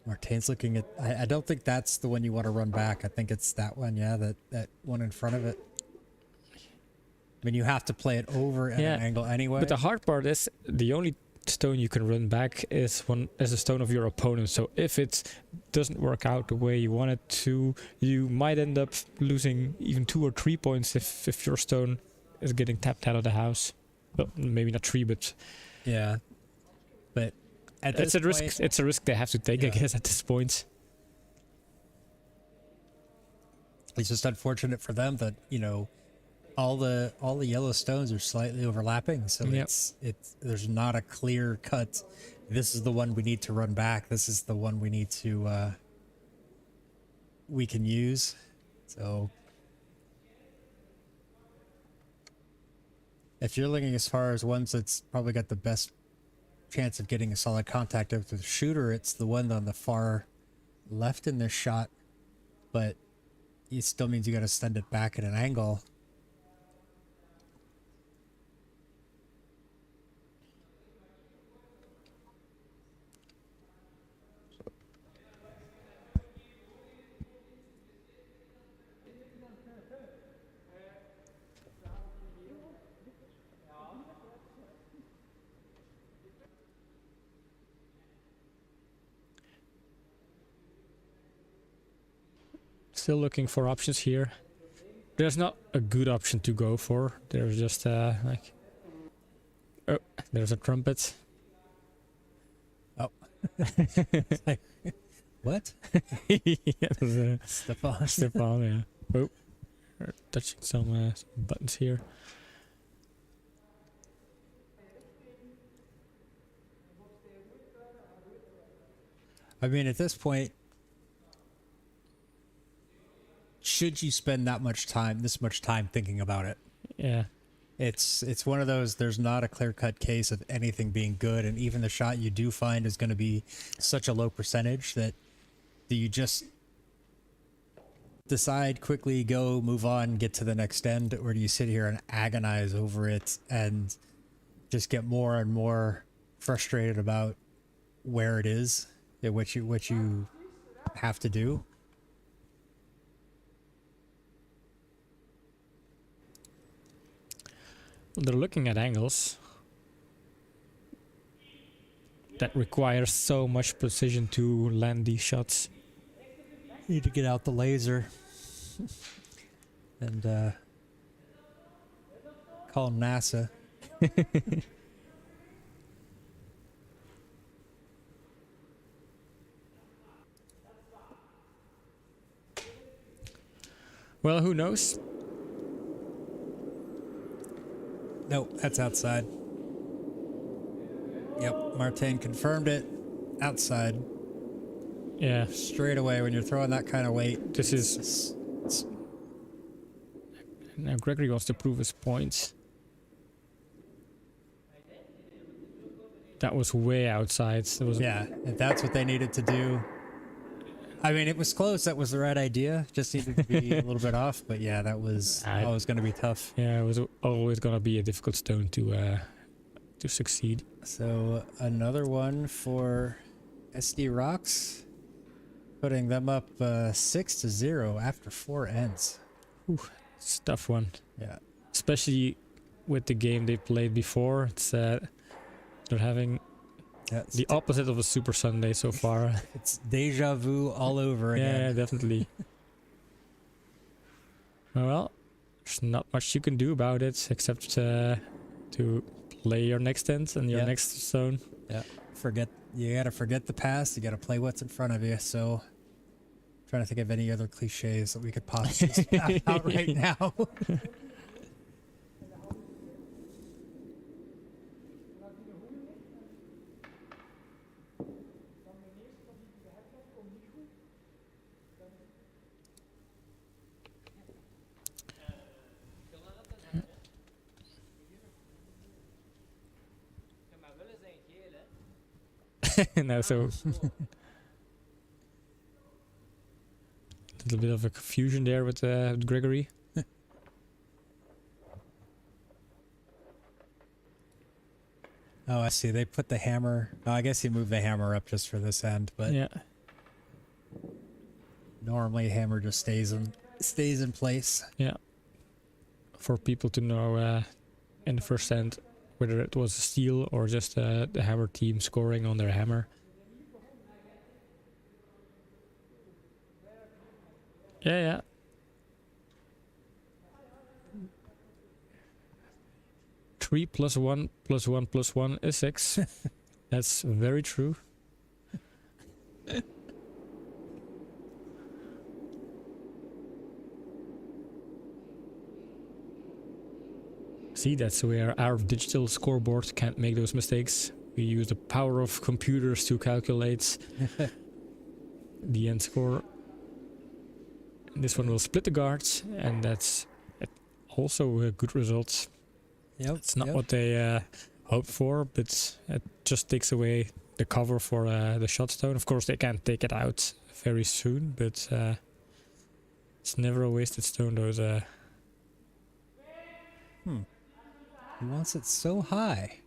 Martin's looking at... I don't think that's the one you want to run back. I think it's that one, yeah, that one in front of it. I mean, you have to play it over at an angle anyway. But the hard part is, the only stone you can run back is a stone of your opponent. So if it doesn't work out the way you want it to, you might end up losing even 2 or 3 points if your stone is getting tapped out of the house. Well, maybe not 3, but... Yeah. But at it's this a risk. point, It's a risk they have to take, I guess, at this point. it's just unfortunate for them that, you know, all the yellow stones are slightly overlapping, so it's there's not a clear cut. This is the one we need to run back. This is the one we need to we can use. So if you're looking as far as ones that's probably got the best chance of getting a solid contact with the shooter, it's the one on the far left in this shot, but it still means you got to send it back at an angle. Still looking for options here. there's not a good option to go for. There's just like, oh, there's a trumpet. Oh. Like, what? Yeah, there's Stefan. Stefan, yeah. Oh, we're touching some buttons here. I mean, at this point, should you spend this much time thinking about it? Yeah. It's one of those, there's not a clear-cut case of anything being good, and even the shot you do find is going to be such a low percentage that do you just decide quickly, go, move on, get to the next end, or do you sit here and agonize over it and just get more and more frustrated about where it is, what you have to do? They're looking at angles that require so much precision to land these shots. Need to get out the laser and call NASA. Well, who knows? Nope, that's outside. Yep, Martin confirmed it. Outside. Yeah. Straight away when you're throwing that kind of weight. This is... Now Gregory wants to prove his points. That was way outside. It was Yeah, if that's what they needed to do. I mean, it was close. That was the right idea. Just needed to be a little bit off. But yeah, that was always going to be tough. Yeah, it was always going to be a difficult stone to succeed. So another one for SD Rox, putting them up 6-0 after 4 ends. Ooh, it's a tough one. Yeah, Especially with the game they played before. It's they're having the opposite of a Super Sunday so far. It's deja vu all over again. Yeah, definitely. Well, there's not much you can do about it except to play your next end and your next zone. Yeah, you gotta forget the past. You gotta play what's in front of you. So, trying to think of any other cliches that we could possibly spout out right now. No, so a little bit of a confusion there with Gregory. Oh, I see. They put the hammer. Oh, I guess he moved the hammer up just for this end, but Yeah. normally hammer just stays in place. Yeah. For people to know in the first end whether it was a steal or just the hammer team scoring on their hammer. Yeah. 3 + 1 + 1 + 1 is 6. That's very true. See, that's where our digital scoreboard can't make those mistakes. We use the power of computers to calculate the end score. This one will split the guards, and that's also a good result. Yep, It's not what they hoped for, but it just takes away the cover for the shot stone. Of course, they can't take it out very soon, but it's never a wasted stone. Those. He wants it so high.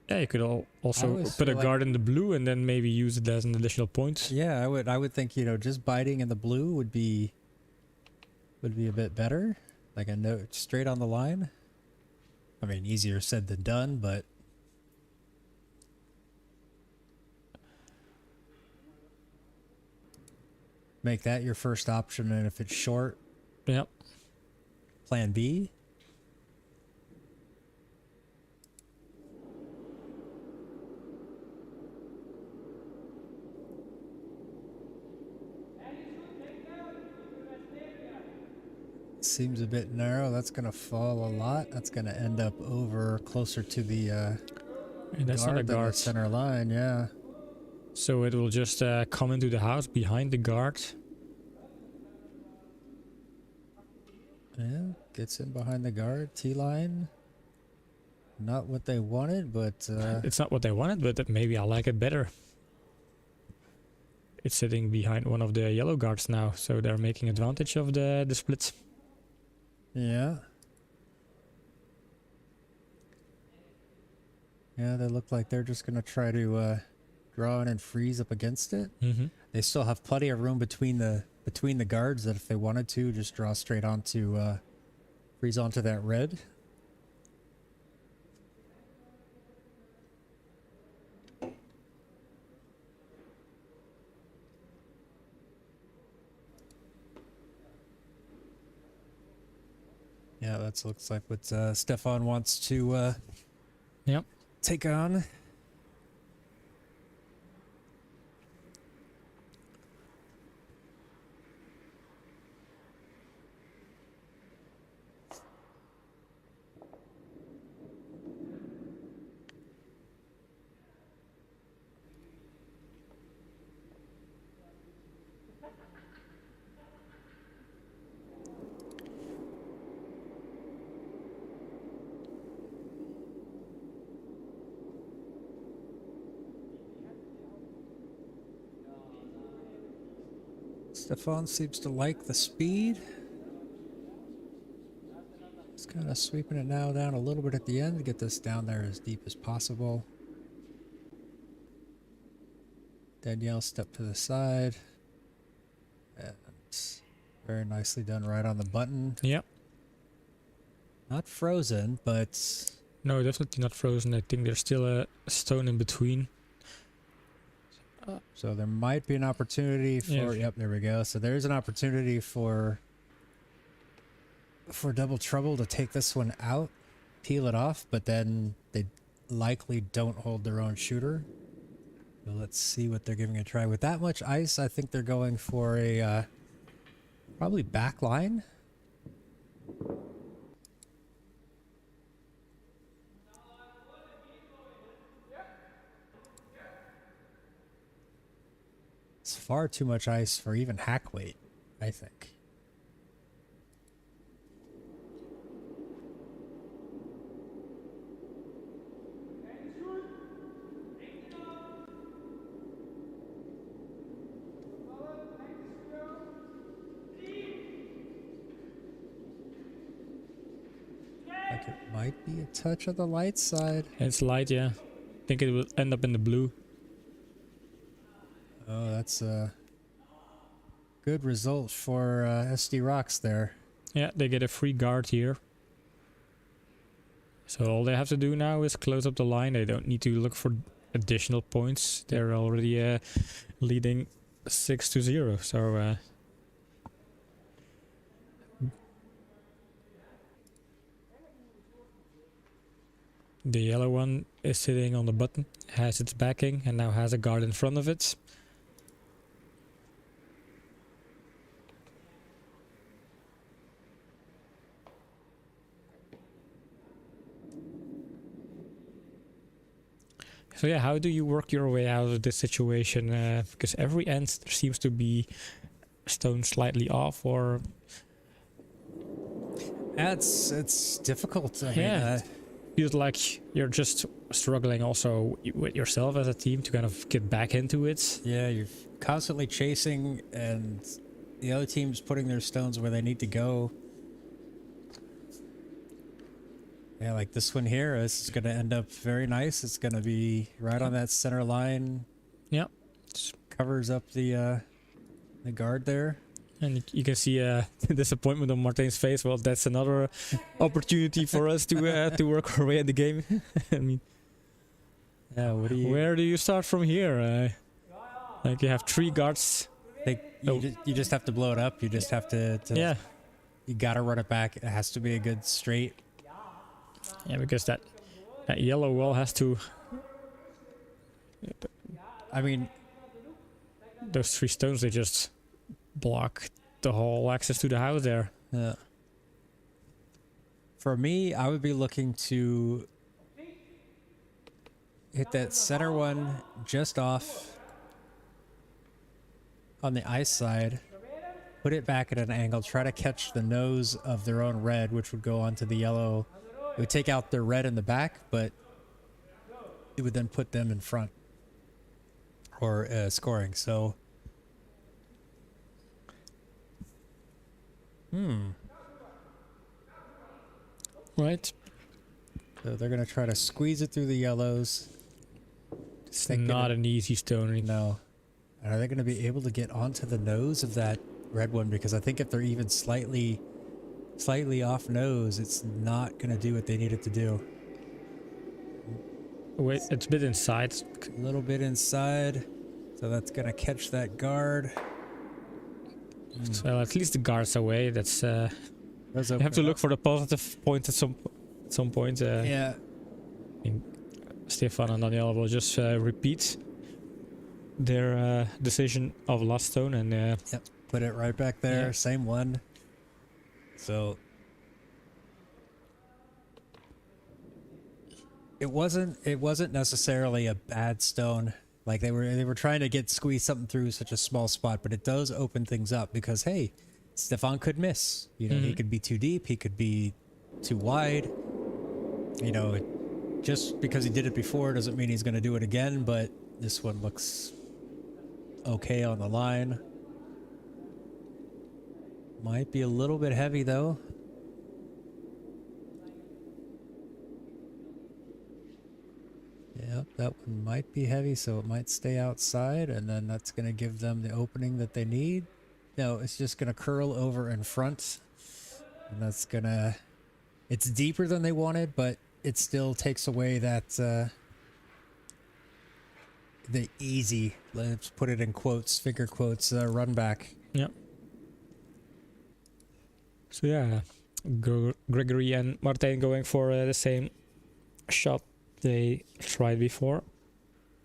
Yeah, you could also put a guard in the blue and then maybe use it as an additional point. Yeah, I would think, just biting in the blue would be a bit better. Like a note straight on the line. I mean, easier said than done, but make that your first option, and if it's short, Yep. plan B. Seems a bit narrow. That's going to fall a lot. That's going to end up over closer to the And that's guard not a than the guard. center line, yeah. So it will just come into the house behind the guard. Yeah, gets in behind the guard. T-line. Not what they wanted, but... It's not what they wanted, but maybe I like it better. It's sitting behind one of the yellow guards now, so they're making advantage of the split. yeah. Yeah, they look like they're just going to try to draw in and freeze up against it. Mm-hmm. They still have plenty of room between the guards that if they wanted to, just draw straight onto... freeze onto that red. Yeah, that looks like what Stefan wants to Yep. take on. Stefan seems to like the speed. He's kind of sweeping it now down a little bit at the end to get this down there as deep as possible. Danielle stepped to the side. And very nicely done right on the button. Yep. Not frozen, but... No, definitely not frozen. I think there's still a stone in between. So there might be an opportunity for... Yeah. Yep, there we go. So there's an opportunity for Double Trouble to take this one out, peel it off, but then they likely don't hold their own shooter. So let's see what they're giving a try. With that much ice, I think they're going for a probably back line. It's far too much ice for even hack weight, I think. Like it might be a touch of the light side. It's light, yeah. I think it will end up in the blue. Oh, that's a good result for SD Rox there. Yeah, they get a free guard here. So all they have to do now is close up the line. They don't need to look for additional points. They're already leading 6-0. So the yellow one is sitting on the button, has its backing, and now has a guard in front of it. So yeah, how do you work your way out of this situation? Because every end seems to be stone slightly off, or It's difficult. I Yeah. mean, feels like you're just struggling also with yourself as a team to kind of get back into it. yeah, you're constantly chasing, and the other team's putting their stones where they need to go. Yeah, like this one here is going to end up very nice. It's going to be right on that center line. Yeah. Covers up the guard there. And you can see the disappointment on Martin's face. Well, that's another opportunity for us to work our way in the game. I mean, Yeah, what do you... where do you start from here? Like you have 3 guards You just have to blow it up. You just have to Yeah. You gotta run it back. It has to be a good straight. Yeah, because that yellow wall has to... I mean, Those 3 stones, they just block the whole access to the house there. for me, I would be looking to hit that center one just off on the ice side, put it back at an angle, try to catch the nose of their own red, which would go onto the yellow. It would take out their red in the back, but it would then put them in front or scoring. So, Right. so they're gonna try to squeeze it through the yellows. It's not an easy stone. No. And are they going to be able to get onto the nose of that red one? Because I think if they're even slightly off nose, it's not going to do what they need it to do. Wait, it's a bit inside. A little bit inside. So that's going to catch that guard. So at least the guard's away. That's you have to look for the positive point at some point. Yeah. Stefan and Daniel will just repeat their decision of last stone and Yep. Put it right back there. Yeah. Same one. So it wasn't necessarily a bad stone. Like they were trying to squeeze something through such a small spot, but it does open things up because hey, Stefan could miss. You know, he could be too deep, he could be too wide. You know, just because he did it before doesn't mean he's going to do it again, but this one looks okay on the line. Might be a little bit heavy though. Yep, that one might be heavy, so it might stay outside, and then that's going to give them the opening that they need. No, it's just going to curl over in front, and that's going to... It's deeper than they wanted, but it still takes away that the easy, let's put it in quotes, finger quotes, run back. Yep. So yeah, Gregory and Martijn going for the same shot they tried before.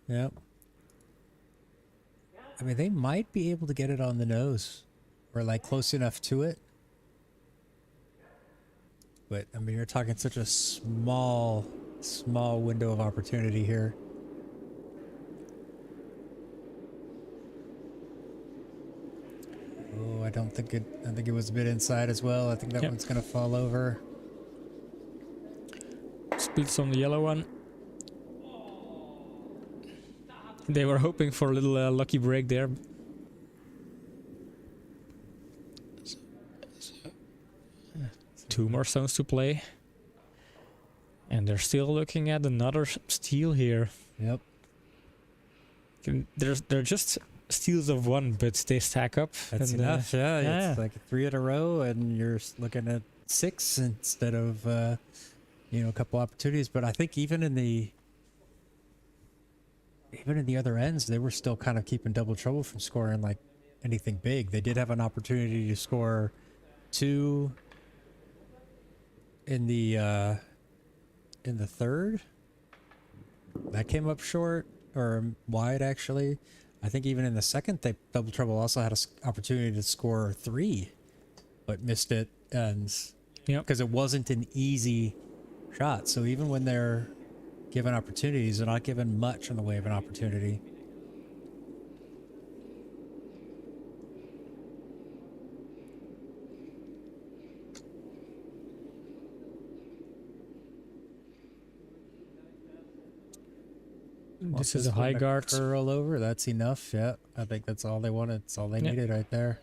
Yep. I mean, they might be able to get it on the nose, or like close enough to it. But I mean, you're talking such a small window of opportunity here. Oh, I think it was a bit inside as well. I think that one's gonna fall over. Splits on the yellow one. They were hoping for a little lucky break there. Two more stones to play. And they're still looking at another steal here. Yep. They're just steals of one, but they stack up. That's and, enough, yeah. yeah. It's like 3 in a row, and you're looking at 6 instead of, a couple opportunities. But I think even in the other ends, they were still kind of keeping Double Trouble from scoring like anything big. They did have an opportunity to score 2 in the third. That came up short, or wide actually. I think even in the second, Double Trouble also had an opportunity to score 3, but missed it, and because it wasn't an easy shot. So even when they're given opportunities, they're not given much in the way of an opportunity. This is a high guard. Curl over, that's enough. Yeah, I think that's all they wanted. It's all they needed right there.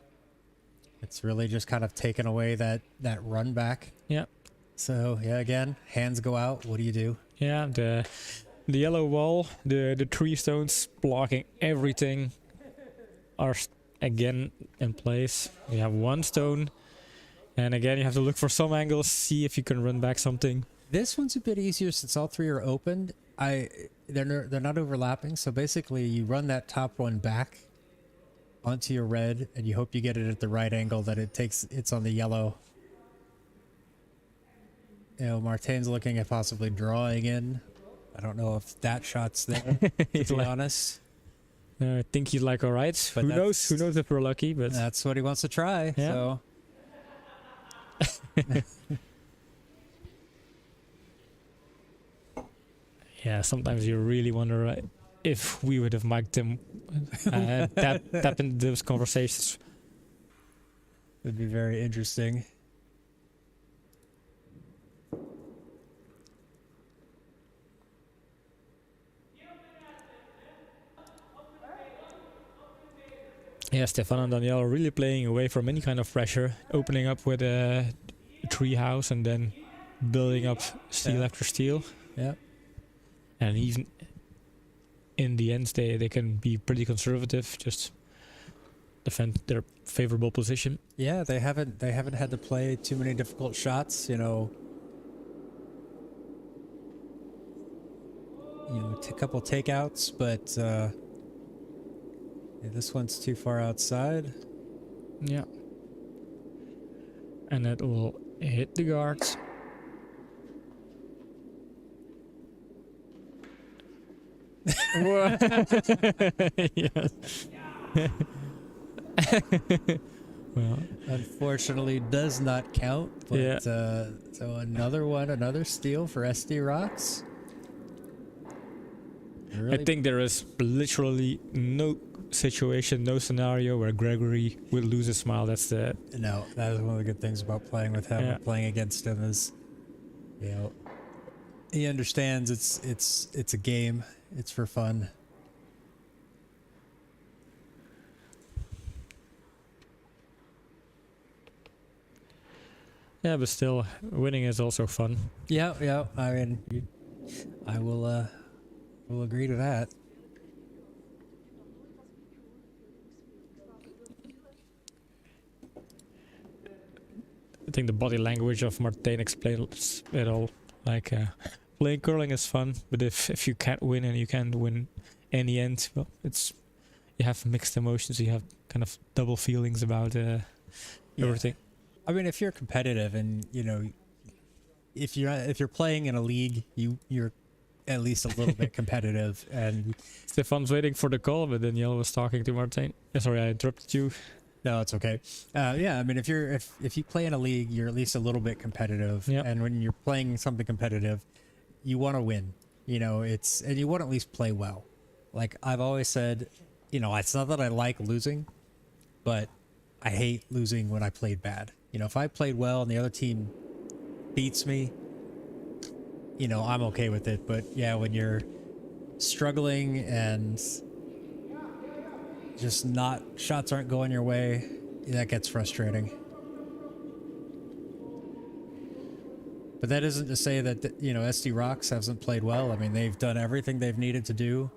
It's really just kind of taken away that run back. Yeah. So yeah, again, hands go out. What do you do? Yeah, the yellow wall, the 3 stones blocking everything are again in place. You have 1 stone, and again you have to look for some angles, see if you can run back something. This one's a bit easier since all 3 are opened. They're not overlapping, so basically you run that top one back, onto your red, and you hope you get it at the right angle that it's on the yellow. You know, Martin's looking at possibly drawing in. I don't know if that shot's there, to be honest. I think he's like, all right, But who knows? Who knows if we're lucky, but... That's what he wants to try, Yeah. so... Yeah, sometimes you really wonder if we would have mic'd him tap into those conversations. Would be very interesting. Yeah, Stefan and Danielle are really playing away from any kind of pressure, opening up with a tree house and then building up steel after steel. Yeah. And even in the end, they can be pretty conservative, just defend their favorable position. Yeah, they haven't had to play too many difficult shots, you know. A couple takeouts, but yeah, this one's too far outside. Yeah. And that will hit the guards. Yes. Well, Unfortunately, does not count. But Yeah. So another steal for SD Rox. I think there is literally no situation, no scenario where Gregory will lose a smile. That's the No, that is one of the good things about playing with him, Yeah. playing against him is, you know, he understands it's a game. It's for fun. yeah, but still, winning is also fun. Yeah, yeah. I mean, I will agree to that. I think the body language of Martijn explains it all. Like, playing curling is fun, but if you can't win and you can't win in the end, well, you have mixed emotions. You have kind of double feelings about everything. I mean, if you're competitive and if you're playing in a league, you're at least a little bit competitive. And Stefan's waiting for the call, but Danielle was talking to Martijn. Sorry, I interrupted you. no, it's okay. Yeah, I mean, if you play in a league, you're at least a little bit competitive. Yep. And when you're playing something competitive, you want to win. And you want to at least play well. Like I've always said, it's not that I like losing, but I hate losing when I played bad. If I played well and the other team beats me, I'm okay with it. But yeah, when you're struggling and just shots aren't going your way, that gets frustrating. But that isn't to say that, SD Rox hasn't played well. I mean, they've done everything they've needed to do.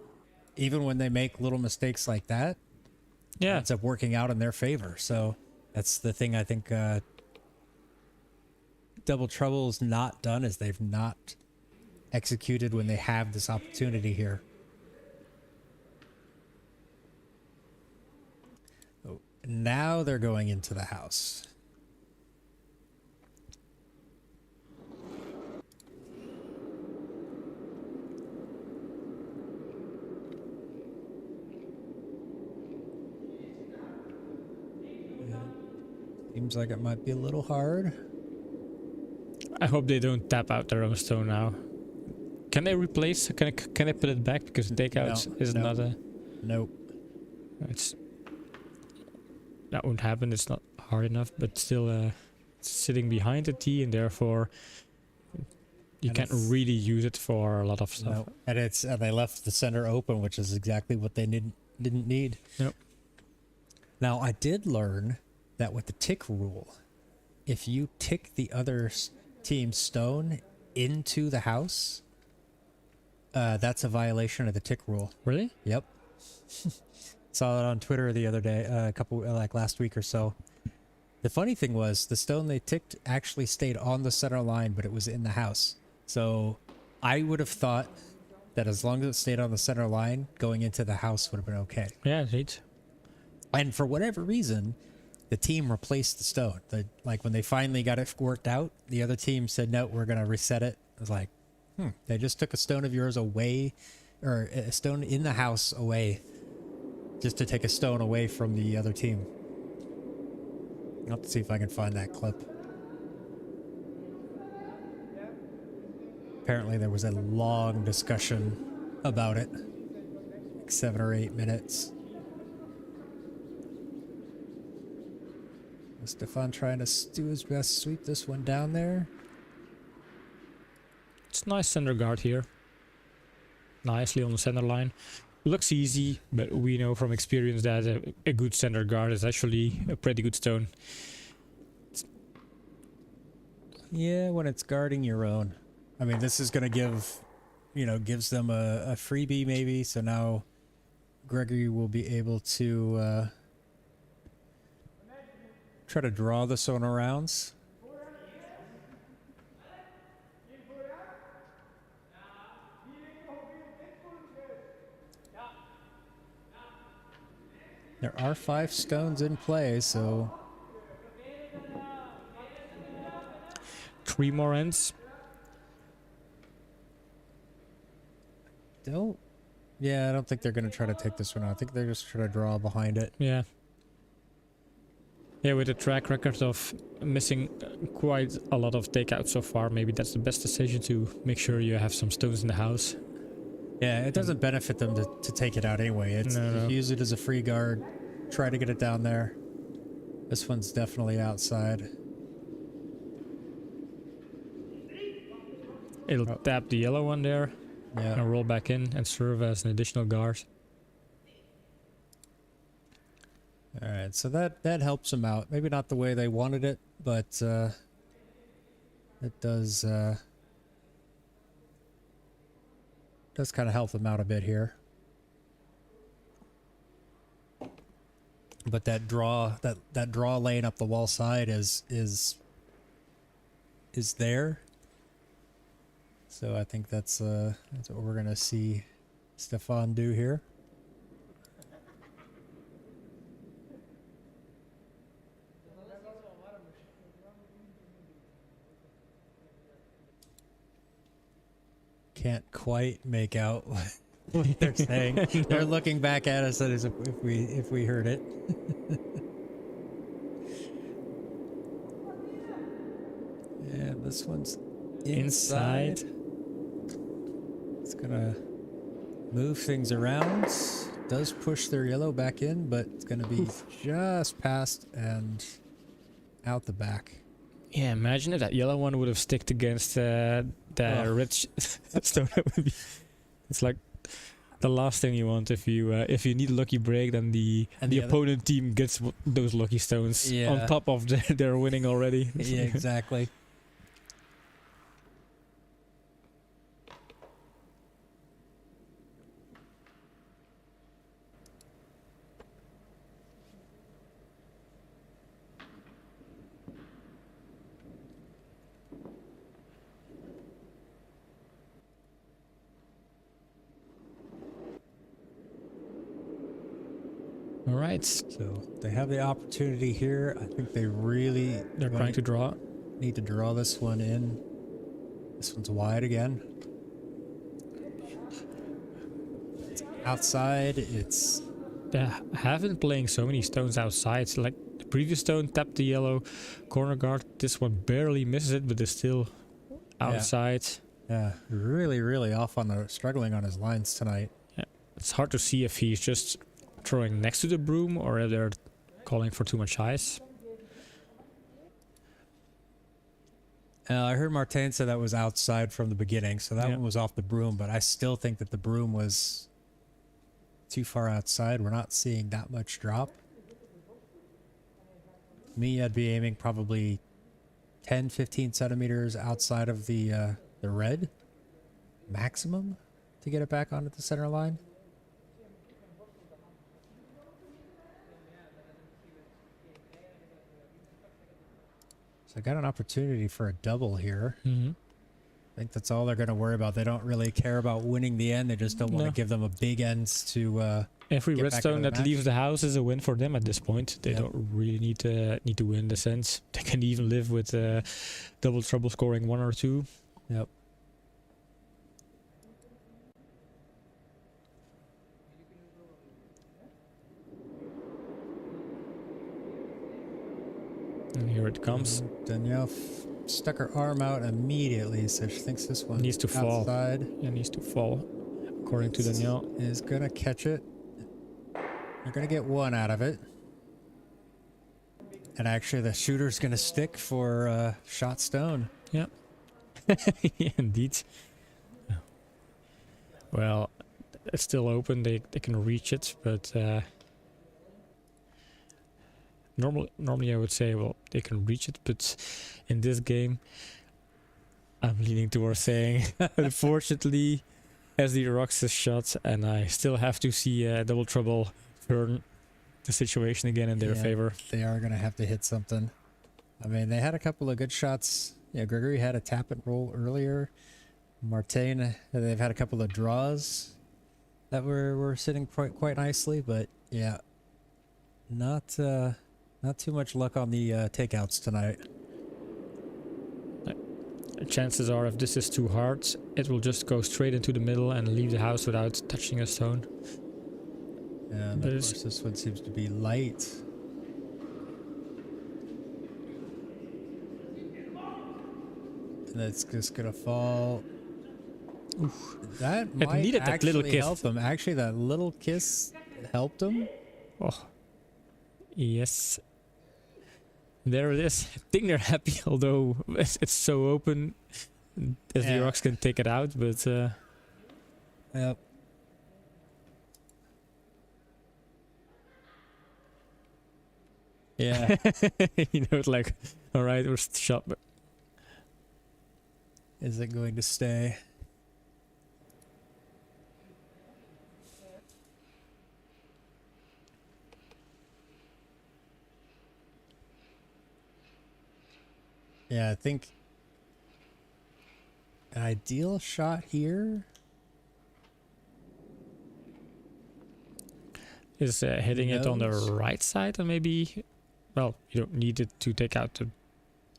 Even when they make little mistakes like that, it ends up working out in their favor. So that's the thing I think Double Trouble's not done, is they've not executed when they have this opportunity here. Oh, now they're going into the house. Seems like it might be a little hard. I hope they don't tap out their own stone now. Can they replace? Can they put it back? Because takeout is not a... Nope. That won't happen. It's not hard enough, but still it's sitting behind the tee, and therefore you can't really use it for a lot of stuff. No. And they left the center open, which is exactly what they didn't need. Nope. Now I did learn that with the tick rule, if you tick the other team's stone into the house, that's a violation of the tick rule. Really? Yep. Saw it on Twitter the other day, last week or so. The funny thing was, the stone they ticked actually stayed on the center line, but it was in the house. So I would have thought that as long as it stayed on the center line, going into the house would have been okay. Yeah, neat. And for whatever reason, the team replaced the stone. Like when they finally got it worked out, the other team said, no, we're going to reset it. I was like, they just took a stone of yours away, or a stone in the house away, just to take a stone away from the other team. I'll have to see if I can find that clip. Apparently there was a long discussion about it, like 7 or 8 minutes. Stefan trying to do his best to sweep this one down there. It's nice center guard here. Nicely on the center line. Looks easy, but we know from experience that a good center guard is actually a pretty good stone. Yeah, when it's guarding your own. I mean, this is going to give, gives them a freebie maybe. So now Gregory will be able to try to draw this one arounds. There are 5 stones in play, so 3 more ends. I don't think they're going to try to take this one out. I think they're just trying to draw behind it. Yeah. Yeah, with a track record of missing quite a lot of takeouts so far, maybe that's the best decision, to make sure you have some stones in the house. Yeah, it doesn't benefit them to take it out anyway. It's use it as a free guard. Try to get it down there. This one's definitely outside. It'll tap the yellow one there, and roll back in and serve as an additional guard. All right, so that helps them out. Maybe not the way they wanted it, but it does kind of help them out a bit here. But that draw lane up the wall side is there. So I think that's what we're gonna see Stefan do here. Can't quite make out what they're saying. They're looking back at us as if we heard it. Yeah, this one's inside. It's gonna move things around. Does push their yellow back in, but it's gonna be just past and out the back. Yeah, imagine if that yellow one would have sticked against the red stone. That would be. It's like the last thing you want if you need a lucky break, then the opponent team gets those lucky stones on top of their winning already. Yeah, exactly. All right. So they have the opportunity here. I think they're trying to draw. Need to draw this one in. This one's wide again. It's outside. They have been playing so many stones outside. Like the previous stone tapped the yellow corner guard. This one barely misses it, but is still outside. Yeah, really, really struggling on his lines tonight. Yeah, it's hard to see if he's just throwing next to the broom or if they're calling for too much ice. I heard Martin say that was outside from the beginning, so that one was off the broom, but I still think that the broom was too far outside. We're not seeing that much drop. Me, I'd be aiming probably 10, 15 centimeters outside of the red maximum to get it back onto the center line. So I got an opportunity for a double here. Mm-hmm. I think that's all they're going to worry about. They don't really care about winning the end. They just don't want to give them a big ends to Every get back redstone into the that match. leaves the house is a win for them at this point. They Yep. don't really need to win in the sense. They can even live with double trouble scoring 1 or 2. Yep. And here it comes. Danielle stuck her arm out immediately, so she thinks this one Needs to fall. outside It needs to fall, according to Danielle. is gonna catch it. They're gonna get one out of it. And actually the shooter's gonna stick for shot stone. Yeah. Yeah, indeed. Well, it's still open. They can reach it, but normally I would say, well, they can reach it, but in this game, I'm leaning towards saying, unfortunately, SD Rox is shot, and I still have to see Double Trouble turn the situation again in their Yeah, favor. They are gonna have to hit something. I mean, they had a couple of good shots. Yeah, Gregory had a tap and roll earlier. Martin, they've had a couple of draws that were sitting quite nicely, but yeah, not too much luck on the takeouts tonight. Chances are, if this is too hard, it will just go straight into the middle and leave the house without touching a stone. And But of it's- course, this one seems to be light. And it's just gonna fall. Oof. That It might needed that little actually kiss. help him. Actually, that little kiss helped him. Oh, yes. There it is. I think they're happy, although it's so open. SD Yeah. Rox can take it out, but Yep. Yeah. you know, it's like, all right, we're shot. But Is it going to stay? Yeah, I think an ideal shot here. is hitting it on the Nose. right side, and maybe, well, you don't need it to take out the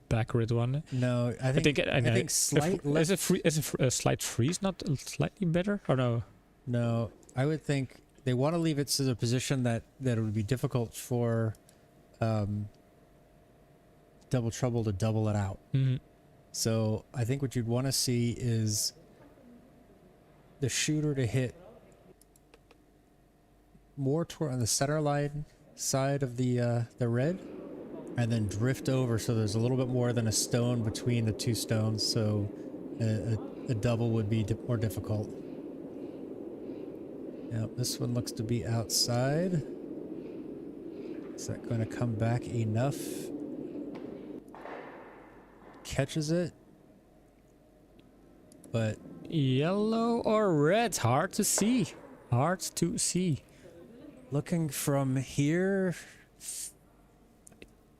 back rid one. No, I I think think, I think slight is a slight freeze not slightly better, or no? No, I would think they want to leave it to the position that it would be difficult for Double Trouble to double it out. Mhm. So I think what you'd want to see is the shooter to hit more toward on the center line side of the red, and then drift over so there's a little bit more than a stone between the two stones. So a double would be more difficult. Yep, this one looks to be outside. Is that going to come back enough? Catches it. But Yellow or red? Hard to see. Hard to see. looking from here,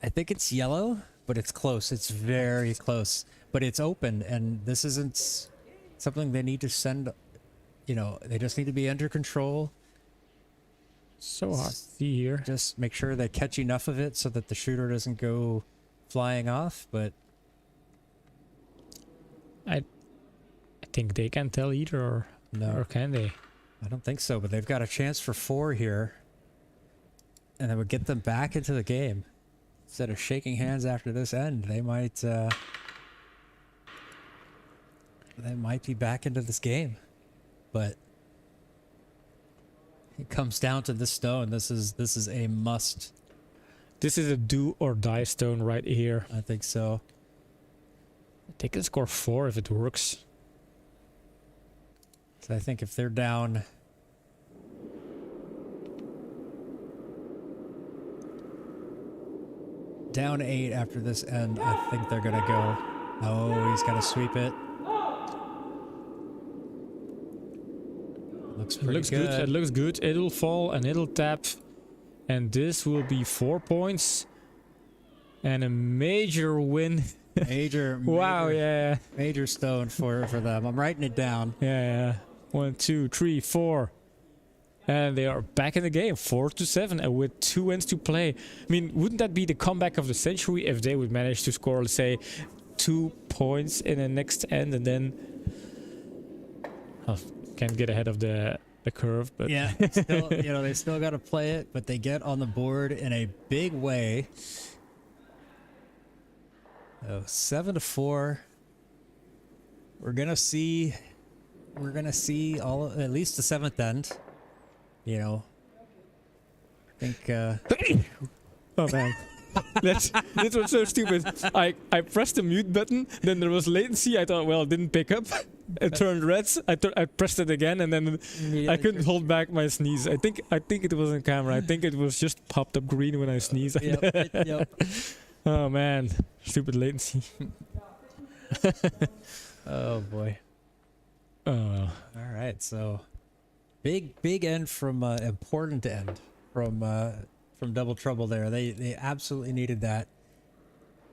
I think it's yellow, but it's close. It's very close. But it's open, and this isn't something they need to send. You know, they just need to be under control. So hard to see here. Just make sure they catch enough of it so that the shooter doesn't go flying off. But I think they can tell either, or no, can they? I don't think so. But they've got a chance for 4 here, and that would get them back into the game. Instead of shaking hands after this end, they might be back into this game. But it comes down to this stone. This is a must. This is a do or die stone right here. I think so. They can score 4 if it works. So I think if they're down down 8 after this end, I think they're gonna go. Oh, he's got to sweep it. Looks It pretty looks good. It looks good. It'll fall and it'll tap. And this will be 4 points. And a major win. Major, Wow, major, yeah. major stone for them. I'm writing it down. Yeah. 1, 2, 3, 4. And they are back in the game, 4-7, and with 2 ends to play. I mean, wouldn't that be the comeback of the century if they would manage to score, let's say, 2 points in the next end, and then... Oh, can't get ahead of the curve, but... Yeah, still, you know, they still got to play it, but they get on the board in a big way. Oh, 7-4. We're gonna see all at least the 7th end. You know, I think. Oh man, this was so stupid. I pressed the mute button, then there was latency. I thought, well, it didn't pick up. It turned red. I pressed it again, and then I couldn't hold back my sneeze. I think it was on camera. I think it was just popped up green when I sneezed. Yep. Oh man, stupid latency. Oh boy. Oh. All right, so big end from important end from Double Trouble there. They absolutely needed that,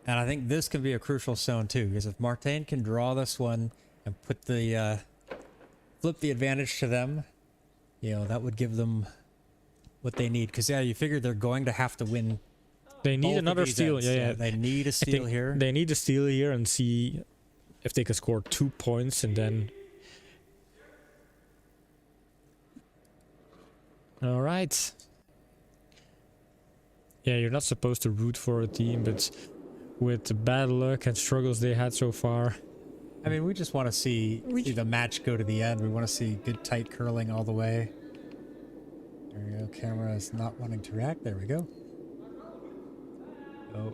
and I think this can be a crucial zone too, because if Martin can draw this one and put the flip the advantage to them, you know, that would give them what they need. Because yeah, you figure they're going to have to win. They need another steal. Yeah. They need a steal here. They need a steal here and see if they can score 2 points, and then. All right. Yeah, you're not supposed to root for a team, but with the bad luck and struggles they had so far. I mean, we just want to see the match go to the end. We want to see good tight curling all the way. There we go. Camera is not wanting to react. There we go. Oh,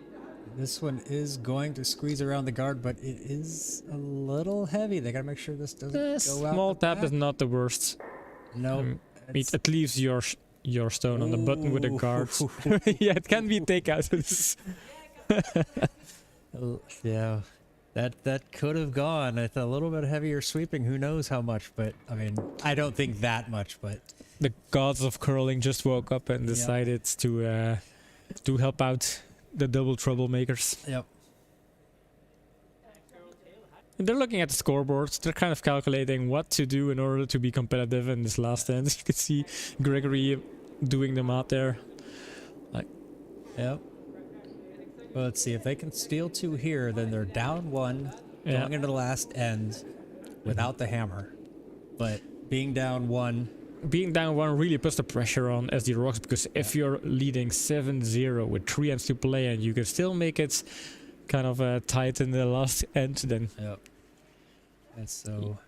this one is going to squeeze around the guard, but it is a little heavy. They got to make sure this doesn't go out. Small tap is not the worst. No. It leaves your stone on the button with a guard. Yeah, it can be takeout. Yeah, that could have gone. It's a little bit heavier sweeping. Who knows how much? But I mean, I don't think that much. But the gods of curling just woke up and decided to help out the double troublemakers. Yep. And they're looking at the scoreboards. They're kind of calculating what to do in order to be competitive in this last end. You can see Gregory doing them out there. Yep. Well, let's see if they can steal 2 here. Then they're down 1 going into the last end without the hammer. But being down 1. Being down 1 really puts the pressure on SD Rox, because if you're leading 7-0 with 3 ends to play and you can still make it kind of tight in the last end, then... Yep. And so...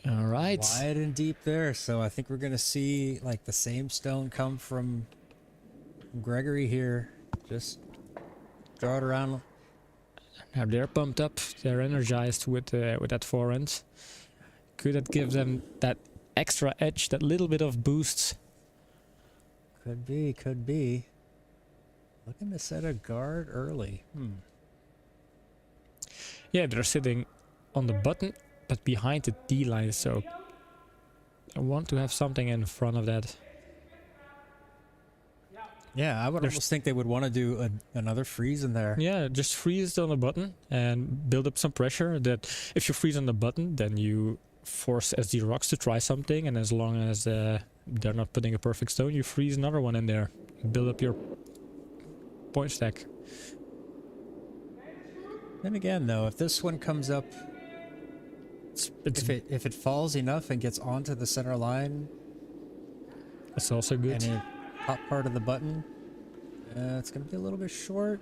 All right. Wide and deep there. So I think we're going to see like the same stone come from Gregory here. Just draw it around. Now they're pumped up. They're energized with that forehand. Could that give them that extra edge, that little bit of boost? Could be, could be. Looking to set a guard early. Yeah, they're sitting on the button, but behind the D line, so I want to have something in front of that. Yeah, I would almost think they would want to do another freeze in there. Yeah, just freeze on the button and build up some pressure. That if you freeze on the button, then you force SD Rox to try something, and as long as they're not putting a perfect stone, you freeze another one in there. Build up your point stack. Then again, though, if this one comes up, if it falls enough and gets onto the center line, that's also good. And top part of the button, it's going to be a little bit short.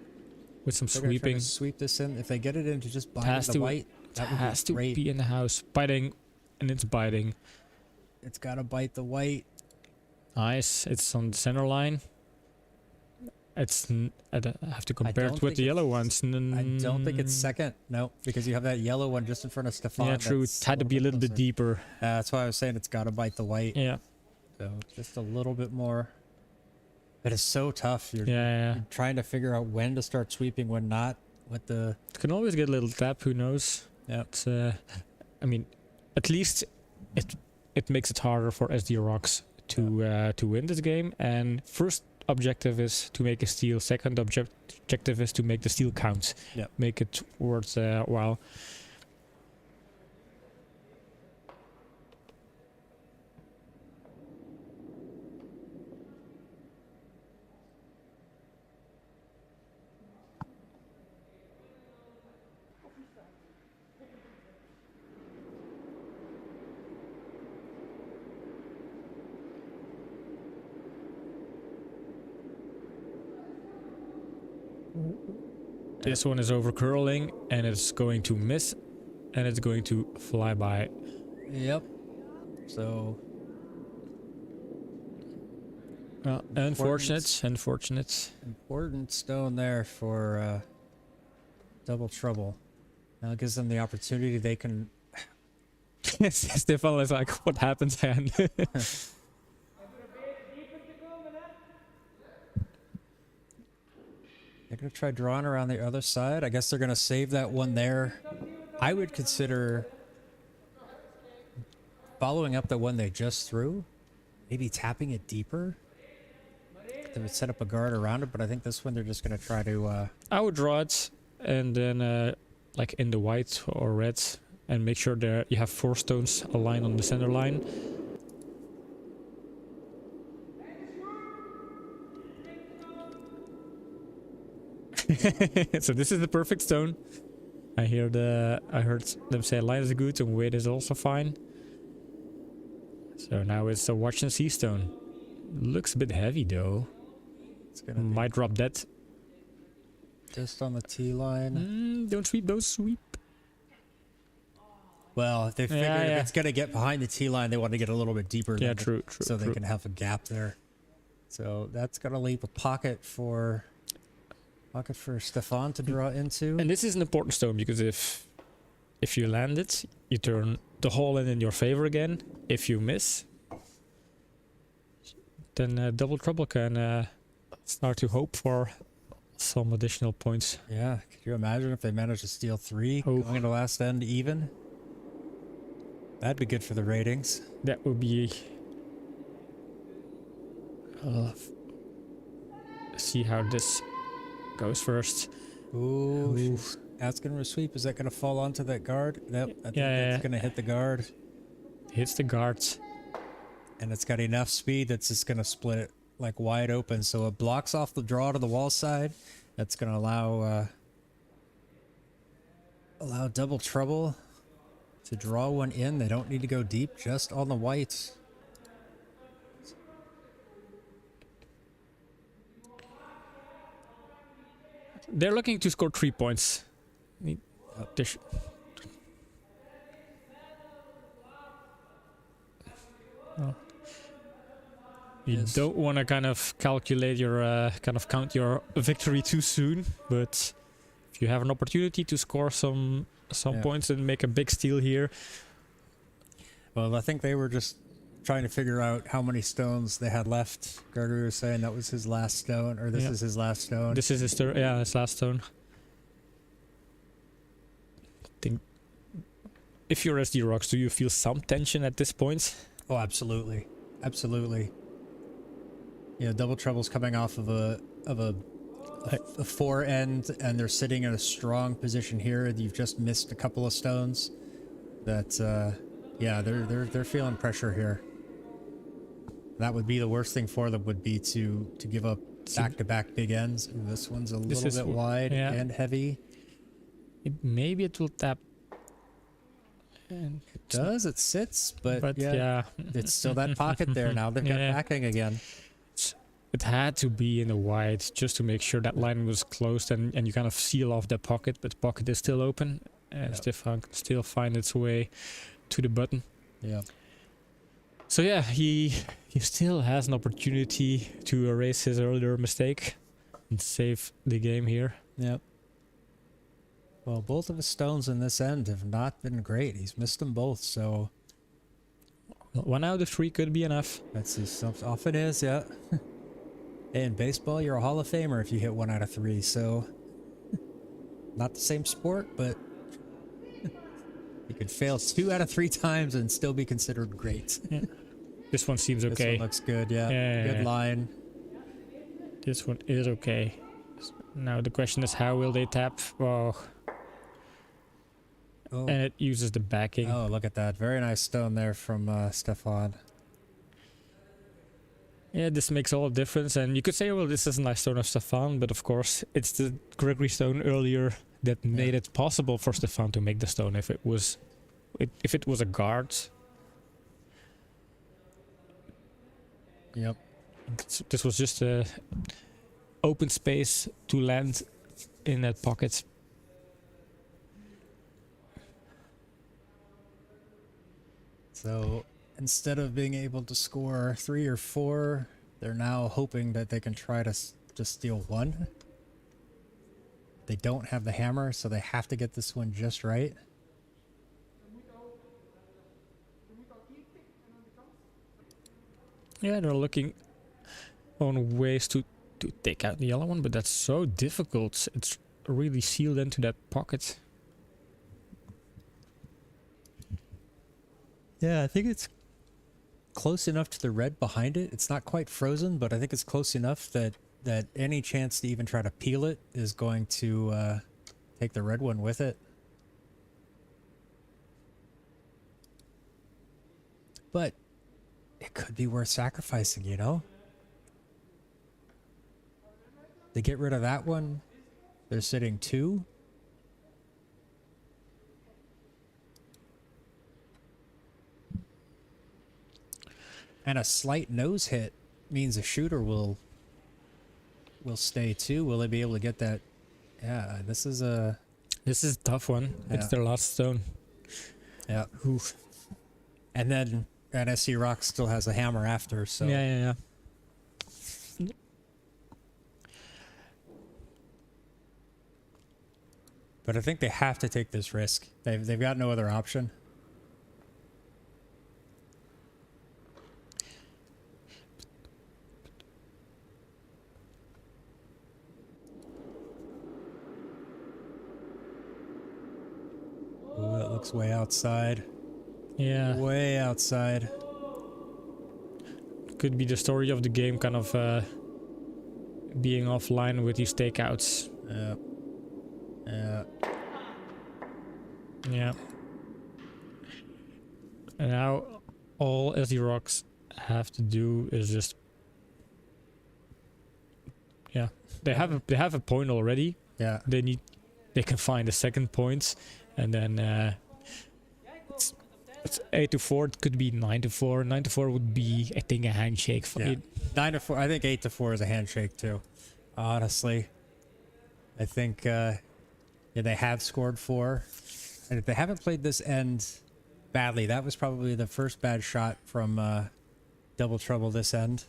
With some They're sweeping. to sweep this in. If they get it into just biting the white, that would has be great. to be in the house. Biting, and it's biting. It's got to bite the white. Nice. It's on the center line. It's I have to compare it with the yellow ones. I don't think it's second. No, because you have that yellow one just in front of Stefan. Yeah, true. It had to be a little bit deeper. That's why I was saying it's got to bite the white. Yeah. So just a little bit more. But it's so tough. You're trying to figure out when to start sweeping, when not. What the? It can always get a little tap. Who knows? Yeah. It's, I mean, at least it makes it harder for SD Rox to win this game. And first objective is to make a steal. Second objective is to make the steal count. Yeah. Make it worth while. This one is over curling and it's going to miss and it's going to fly by. Yep. So unfortunate. Important stone there for Double Trouble. Now it gives them the opportunity they can. Stefan is like, what happens, hand? They're going to try drawing around the other side. I guess they're going to save that one there. I would consider following up the one they just threw. Maybe tapping it deeper. They would set up a guard around it, but I think this one they're just going to try to... I would draw it and then like in the white or red and make sure there you have 4 stones aligned on the center line. So this is the perfect stone. I heard them say line is good and weight is also fine. So now it's a watch and see stone. Looks a bit heavy though. It's gonna might drop that. Just on the T line. Don't sweep those, sweep. Well, if they figure if it's gonna get behind the T line, they want to get a little bit deeper. Yeah, true. So they can have a gap there. So that's gonna leave a pocket for Stefan to draw into. And this is an important stone because if you land it, you turn the hole in your favor again. If you miss, then Double Trouble can start to hope for some additional points. Yeah, could you imagine if they managed to steal 3 going into last end even? That'd be good for the ratings. That would be... see how this goes first. Ooh. Asking for a sweep. Is that going to fall onto that guard? Nope. I think that's going to hit the guard. Hits the guards. And it's got enough speed that's just going to split it like wide open. So it blocks off the draw to the wall side. That's going to allow Double Trouble to draw one in. They don't need to go deep, just on the white. They're looking to score 3 points. You don't want to kind of calculate your count your victory too soon, but if you have an opportunity to score some points and make a big steal here. Well, I think they were just trying to figure out how many stones they had left. Gregory was saying that was his last stone, or this is his last stone. This is his last stone. Think if you're SD Rox, do you feel some tension at this point? Oh, absolutely, absolutely. Yeah, Double Trouble's coming off of a 4 end, and they're sitting in a strong position here. You've just missed a couple of stones. That yeah, they're feeling pressure here. That would be the worst thing for them, would be to give up back-to-back big ends. Ooh, this one's a little bit wide and heavy. Maybe it will tap. And it does, it sits, but yeah, it's still that pocket there. Now they've got backing again. It had to be in the white just to make sure that line was closed and you kind of seal off the pocket, but the pocket is still open and Stefan can still find its way to the button. Yeah. So yeah, he still has an opportunity to erase his earlier mistake and save the game here. Yep. Well, both of his stones in this end have not been great. He's missed them both, so... 1 out of 3 could be enough. That's often is, yeah. In baseball, you're a Hall of Famer if you hit 1 out of 3, so... Not the same sport, but... You could fail 2 out of 3 times and still be considered great. Yeah. This one seems okay. This one looks good, yeah. Good line. This one is okay. Now the question is, how will they tap? Well... Oh. And it uses the backing. Oh, look at that. Very nice stone there from Stefan. Yeah, this makes all the difference. And you could say, well, this is a nice stone of Stefan, but of course, it's the Gregory stone earlier that made it possible for Stefan to make the stone. If it was a guard, Yep. this was just a open space to land in that pocket. So instead of being able to score 3 or 4, they're now hoping that they can try to just steal 1. They don't have the hammer, so they have to get this one just right. Yeah, they're looking on ways to take out the yellow one, but that's so difficult. It's really sealed into that pocket. Yeah, I think it's close enough to the red behind it. It's not quite frozen, but I think it's close enough that any chance to even try to peel it is going to take the red one with it. But it could be worth sacrificing, you know? They get rid of that one. They're sitting 2. And a slight nose hit means a shooter will stay 2. Will they be able to get that? Yeah, this is a tough one. Yeah. It's their last stone. Yeah. Oof. And then SC Rox still has a hammer after, so Yeah. But I think they have to take this risk. They've got no other option. Ooh, that looks way outside. Yeah. Way outside. Could be the story of the game, kind of being offline with these takeouts. Yeah. Yeah. Yeah. And now all SD Rocks have to do is just, yeah, they have a point already. Yeah. They can find a second point, and then it's 8-4. It could be 9-4. 9-4 would be, I think, a handshake. Yeah. 9-4. I think 8-4 is a handshake too. Honestly, I think they have scored 4, and if they haven't played this end badly, that was probably the first bad shot from Double Trouble this end.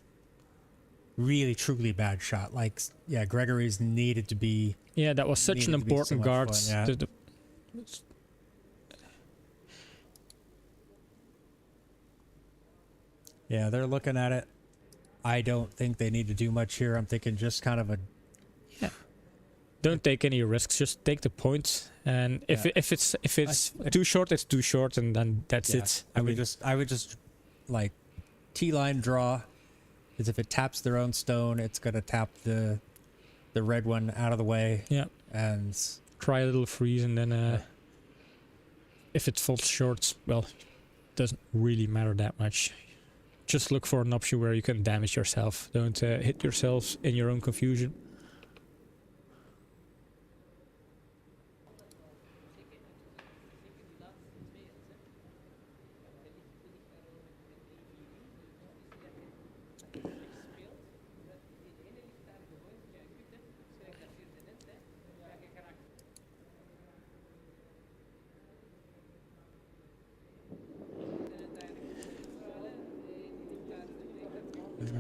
Really, truly bad shot. Like, yeah, Gregory's needed to be. Yeah, that was such an important guard. Yeah. Yeah, they're looking at it. I don't think they need to do much here. I'm thinking just kind of a. Yeah. Don't take any risks. Just take the point, and if it's too short, it's too short, and then that's it. I would just like T-line draw, because if it taps their own stone, it's gonna tap the red one out of the way. Yeah. And try a little freeze, and then if it falls short, well, it doesn't really matter that much. Just look for an option where you can damage yourself. Don't hit yourselves in your own confusion.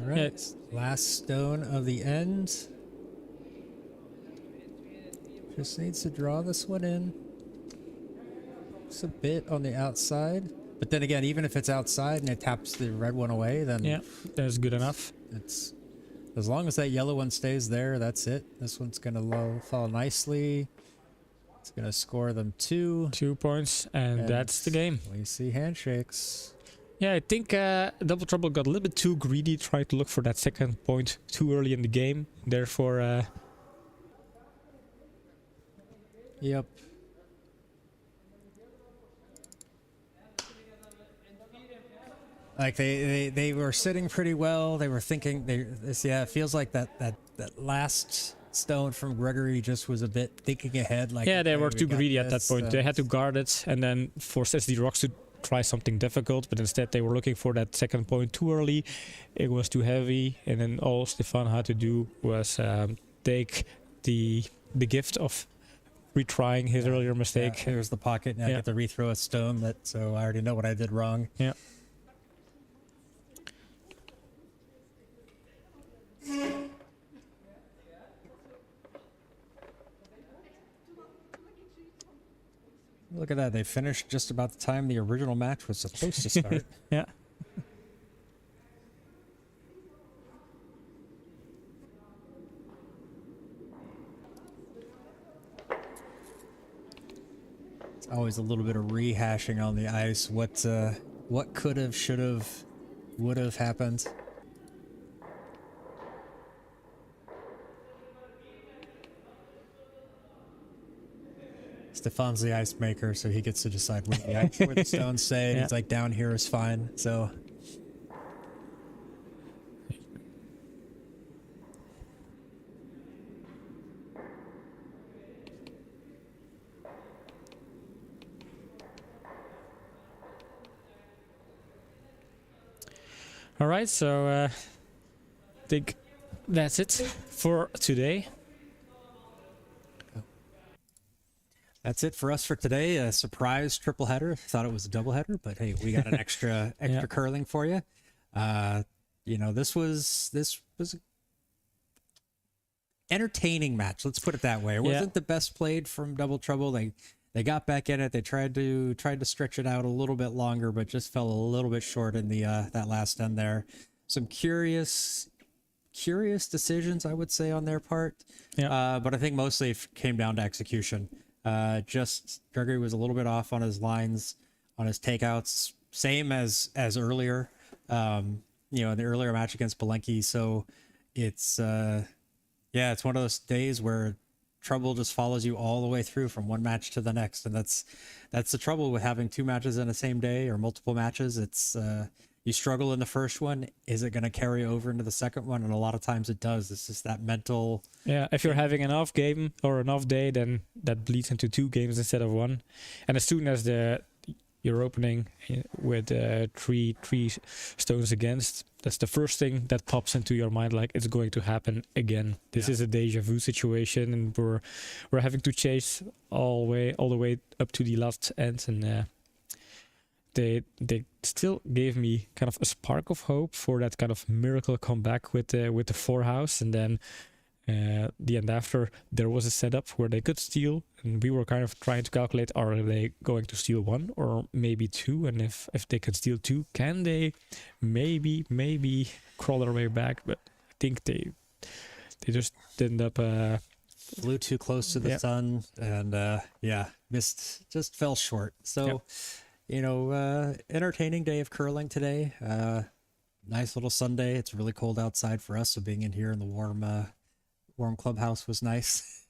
all right, last stone of the end. Just needs to draw this one in. Just a bit on the outside. But then again, even if it's outside and it taps the red one away, then Yeah, that's good enough. it's as long as that yellow one stays there, that's it. This one's gonna fall nicely. It's gonna score them 2. 2 points, and that's the game. We see handshakes. Yeah, I think Double Trouble got a little bit too greedy, tried to look for that second point too early in the game. Therefore, Yep. Like they were sitting pretty well. They were thinking it feels like that last stone from Gregory just was a bit thinking ahead. Like, Yeah, they okay, were we too got greedy at that this, point. They had to guard it and then force SD Rox to try something difficult, but instead they were looking for that second point too early. It was too heavy, and then all Stefan had to do was take the gift of retrying his earlier mistake. Yeah, here's the pocket, and I get to rethrow a stone. So I already know what I did wrong. Yeah. Look at that. They finished just about the time the original match was supposed to start. Yeah. It's always a little bit of rehashing on the ice. What could have, should have, would have happened. Stefan's the ice maker, so he gets to decide where the stones say. Yeah. He's like, down here is fine. So All right, so I think that's it for today. that's it for us for today. A surprise triple header. Thought it was a double header, but hey, we got an extra curling for you. You know, this was an entertaining match. Let's put it that way. It wasn't the best played from Double Trouble. They got back in it. They tried to stretch it out a little bit longer, but just fell a little bit short in the that last end there. Some curious decisions, I would say, on their part. Yeah. But I think mostly it came down to execution. Just Gregory was a little bit off on his lines, on his takeouts, same as earlier. You know, in the earlier match against Belenki. So it's it's one of those days where trouble just follows you all the way through from one match to the next, and that's the trouble with having two matches in the same day or multiple matches. It's you struggle in the first one. Is it going to carry over into the second one? And a lot of times it does. It's just that mental. Yeah, if you're having an off game or an off day, then that bleeds into 2 games instead of 1. And as soon as you're opening with three stones against, that's the first thing that pops into your mind, like it's going to happen again. This is a deja vu situation, and we're having to chase all the way up to the last end, and they still gave me kind of a spark of hope for that kind of miracle comeback with the 4 house, and then the end after there was a setup where they could steal, and we were kind of trying to calculate, are they going to steal 1 or maybe 2, and if they can steal 2, can they maybe crawl their way back? But I think they just ended up flew too close to the sun, and missed, just fell short. So you know, entertaining day of curling today. Nice little Sunday. It's really cold outside for us, so being in here in the warm clubhouse was nice.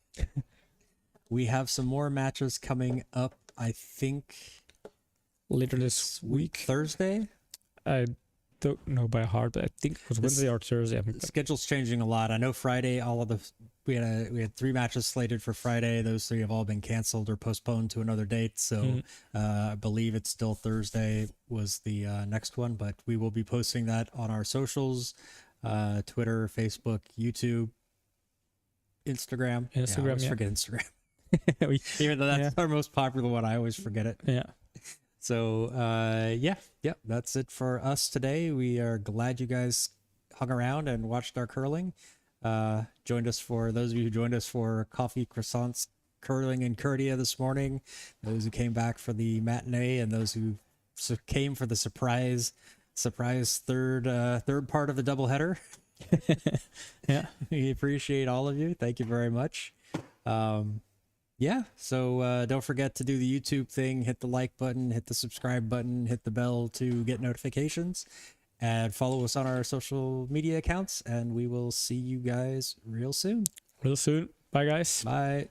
We have some more matches coming up, I think later this week. Thursday? I don't know by heart, but I think it was Wednesday or Thursday. The schedule's changing a lot. I know Friday, we had 3 matches slated for Friday. Those 3 have all been canceled or postponed to another date. So I believe it's still Thursday was the next one, but we will be posting that on our socials, Twitter, Facebook, YouTube, Instagram. I always forget Instagram. Even though that's our most popular one, I always forget it. Yeah. So that's it for us today. We are glad you guys hung around and watched our curling. Joined us for those of you who joined us for coffee, croissants, curling, and Curdia this morning. Those who came back for the matinee, and those who came for the surprise third part of the doubleheader. Yeah, we appreciate all of you. Thank you very much. So don't forget to do the YouTube thing. Hit the like button, hit the subscribe button, hit the bell to get notifications, and follow us on our social media accounts, and we will see you guys real soon. Bye guys. Bye.